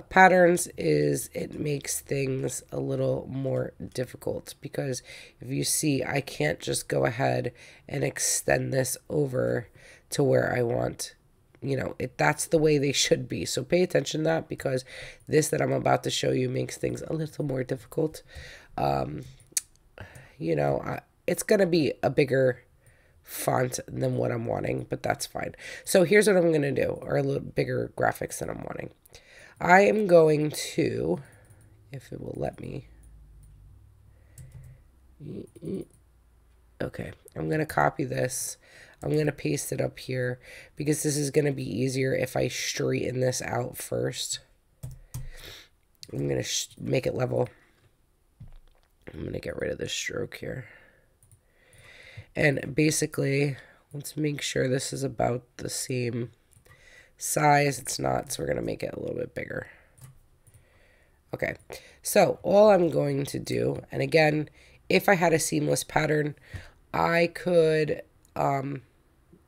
[SPEAKER 1] patterns is it makes things a little more difficult, because if you see, I can't just go ahead and extend this over to where I want, you know, that's the way they should be. So pay attention to that, because this that I'm about to show you makes things a little more difficult. you know, it's going to be a bigger font than what I'm wanting, but that's fine. So here's what I'm going to do, or a little bigger graphics than I'm wanting. I am going to, if it will let me, okay, I'm going to copy this. I'm going to paste it up here because this is going to be easier if I straighten this out first. I'm going to make it level. I'm going to get rid of this stroke here. And basically, let's make sure this is about the same size. It's not, so we're going to make it a little bit bigger. Okay, so all I'm going to do, and again, if I had a seamless pattern, I could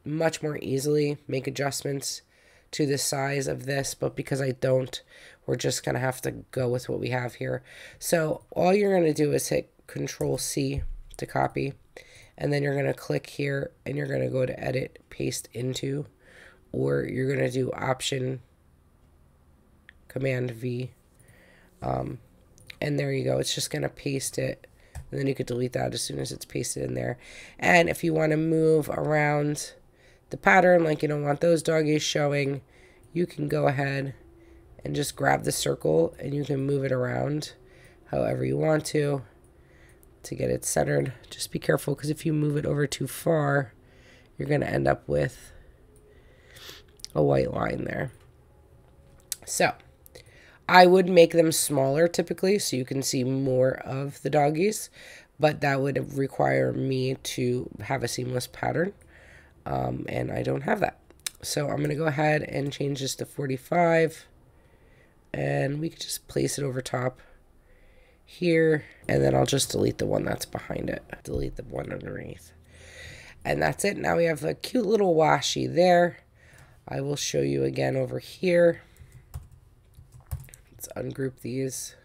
[SPEAKER 1] much more easily make adjustments to the size of this, but because I don't, we're just going to have to go with what we have here. So all you're going to do is hit Control C to copy, and then you're going to click here and you're going to go to Edit, Paste Into, or you're going to do Option, Command V, and there you go. It's just going to paste it, and then you could delete that as soon as it's pasted in there. And if you want to move around the pattern, like you don't want those doggies showing, you can go ahead and just grab the circle and you can move it around however you want to get it centered. Just be careful, because if you move it over too far, you're going to end up with a white line there. So I would make them smaller typically so you can see more of the doggies, but that would require me to have a seamless pattern, and I don't have that. So I'm going to go ahead and change this to 45, and we could just place it over top here, and then I'll just delete the one that's behind it. Delete the one underneath. And that's it. Now we have a cute little washi there. I will show you again over here. Let's ungroup these.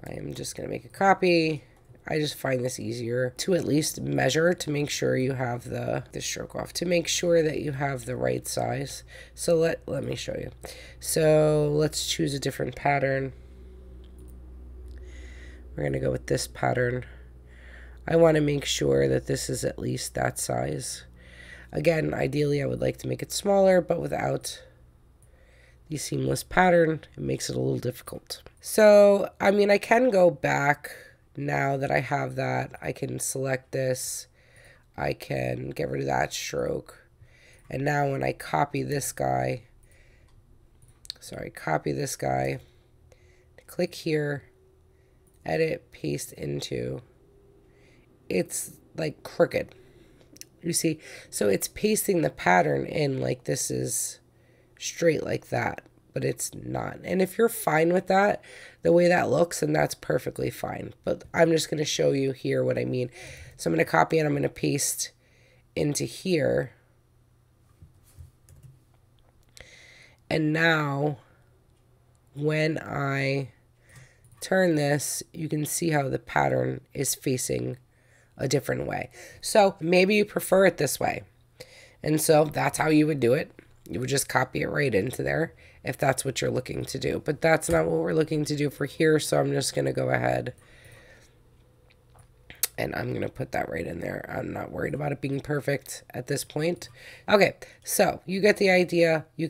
[SPEAKER 1] I am just going to make a copy. I just find this easier to at least measure to make sure you have the stroke off, to make sure that you have the right size. So let me show you. So let's choose a different pattern. We're going to go with this pattern. I want to make sure that this is at least that size. Again, ideally I would like to make it smaller, but without the seamless pattern, it makes it a little difficult. So, I mean, I can go back now that I have that. I can select this. I can get rid of that stroke. And now when I copy this guy, click here, edit, paste into, it's like crooked. You see, so it's pasting the pattern in like this is straight like that, but it's not. And if you're fine with that, the way that looks, then that's perfectly fine. But I'm just going to show you here what I mean. So I'm going to copy and I'm going to paste into here. And now when I turn this, you can see how the pattern is facing a different way. So maybe you prefer it this way. And so that's how you would do it. You would just copy it right into there if that's what you're looking to do. But that's not what we're looking to do for here. So I'm just going to go ahead and I'm going to put that right in there. I'm not worried about it being perfect at this point. Okay, so you get the idea. You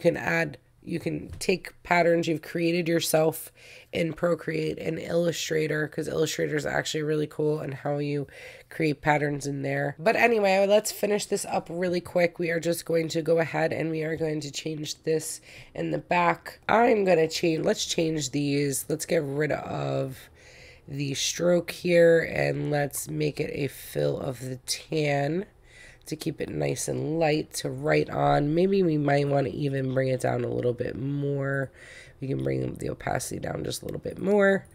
[SPEAKER 1] can take patterns you've created yourself in Procreate and Illustrator, because Illustrator is actually really cool and how you create patterns in there. But anyway, let's finish this up really quick. We are just going to go ahead and we are going to change this in the back. Let's change these. Let's get rid of the stroke here and let's make it a fill of the tan to keep it nice and light to write on. Maybe we might want to even bring it down a little bit more. We can bring the opacity down just a little bit more.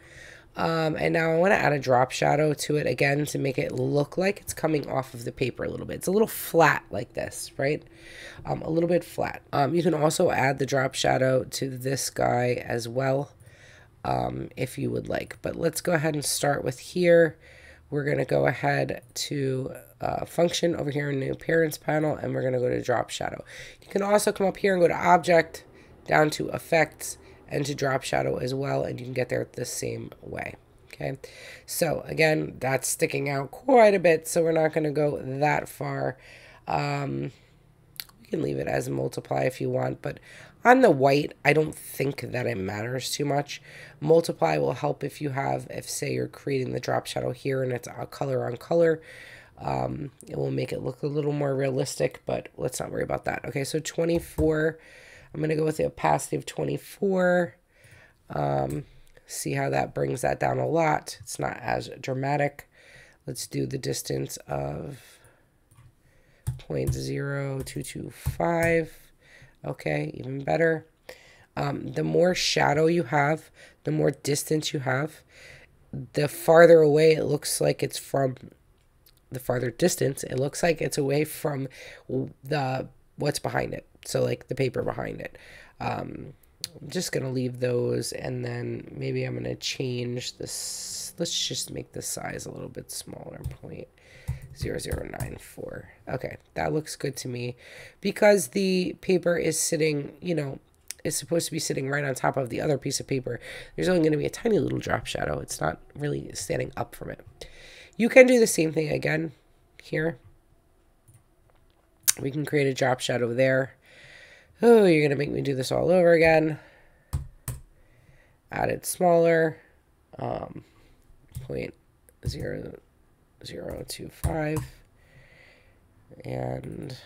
[SPEAKER 1] And now I want to add a drop shadow to it again to make it look like it's coming off of the paper a little bit. It's a little flat like this, right? A little bit flat. You can also add the drop shadow to this guy as well, if you would like. But let's go ahead and start with here. We're going to go ahead to function over here in the appearance panel, and we're going to go to drop shadow. You can also come up here and go to object, down to effects, and to drop shadow as well, and you can get there the same way. Okay, so again, that's sticking out quite a bit, so we're not going to go that far. You can leave it as a multiply if you want, but on the white, I don't think that it matters too much. Multiply will help if you have, if say you're creating the drop shadow here and it's a color on color. It will make it look a little more realistic, but let's not worry about that. Okay, so 24, I'm going to go with the opacity of 24. See how that brings that down a lot. It's not as dramatic. Let's do the distance of 0.0225. Okay, even better. The more shadow you have, the more distance you have, the farther away it looks like it's from, the farther distance it looks like it's away from the what's behind it. So like the paper behind it. I'm just going to leave those, and then maybe I'm going to change this. Let's just make the size a little bit smaller, 0.0094. Okay, that looks good to me because the paper is sitting, you know, is supposed to be sitting right on top of the other piece of paper. There's only going to be a tiny little drop shadow. It's not really standing up from it. You can do the same thing again here. We can create a drop shadow there. Oh, you're going to make me do this all over again. Add it smaller. 0.0025 and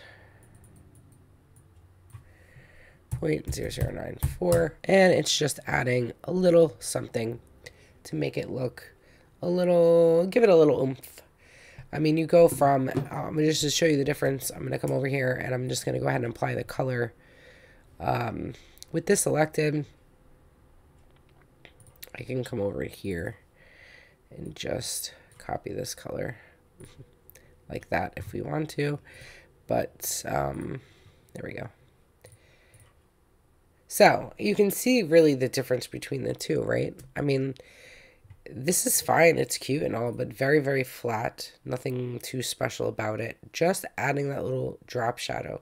[SPEAKER 1] 0.0094, and it's just adding a little something to make it look a little, give it a little oomph. I mean, you go from, just to show you the difference, I'm going to come over here and I'm just going to go ahead and apply the color. With this selected, I can come over here and just copy this color like that if we want to, but there we go. So you can see really the difference between the two, right? I mean, this is fine, it's cute and all, but very, very flat, nothing too special about it. Just adding that little drop shadow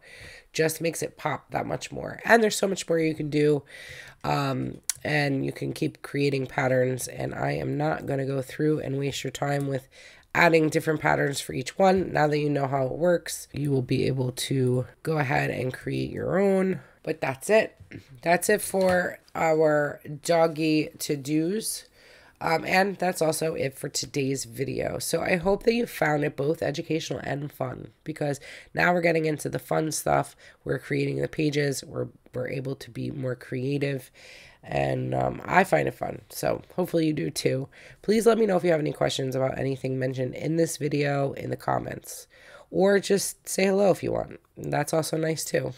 [SPEAKER 1] just makes it pop that much more. And there's so much more you can do, and you can keep creating patterns, and I am not going to go through and waste your time with adding different patterns for each one. Now that you know how it works, you will be able to go ahead and create your own. But that's it. That's it for our doggy to-dos. And that's also it for today's video. So I hope that you found it both educational and fun, because now we're getting into the fun stuff. We're creating the pages. We're able to be more creative, and I find it fun. So hopefully you do too. Please let me know if you have any questions about anything mentioned in this video in the comments, or just say hello if you want. That's also nice too.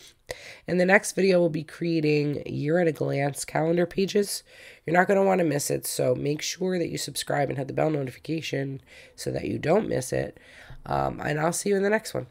[SPEAKER 1] In the next video, we'll be creating year at a glance calendar pages. You're not going to want to miss it, so make sure that you subscribe and hit the bell notification so that you don't miss it. And I'll see you in the next one.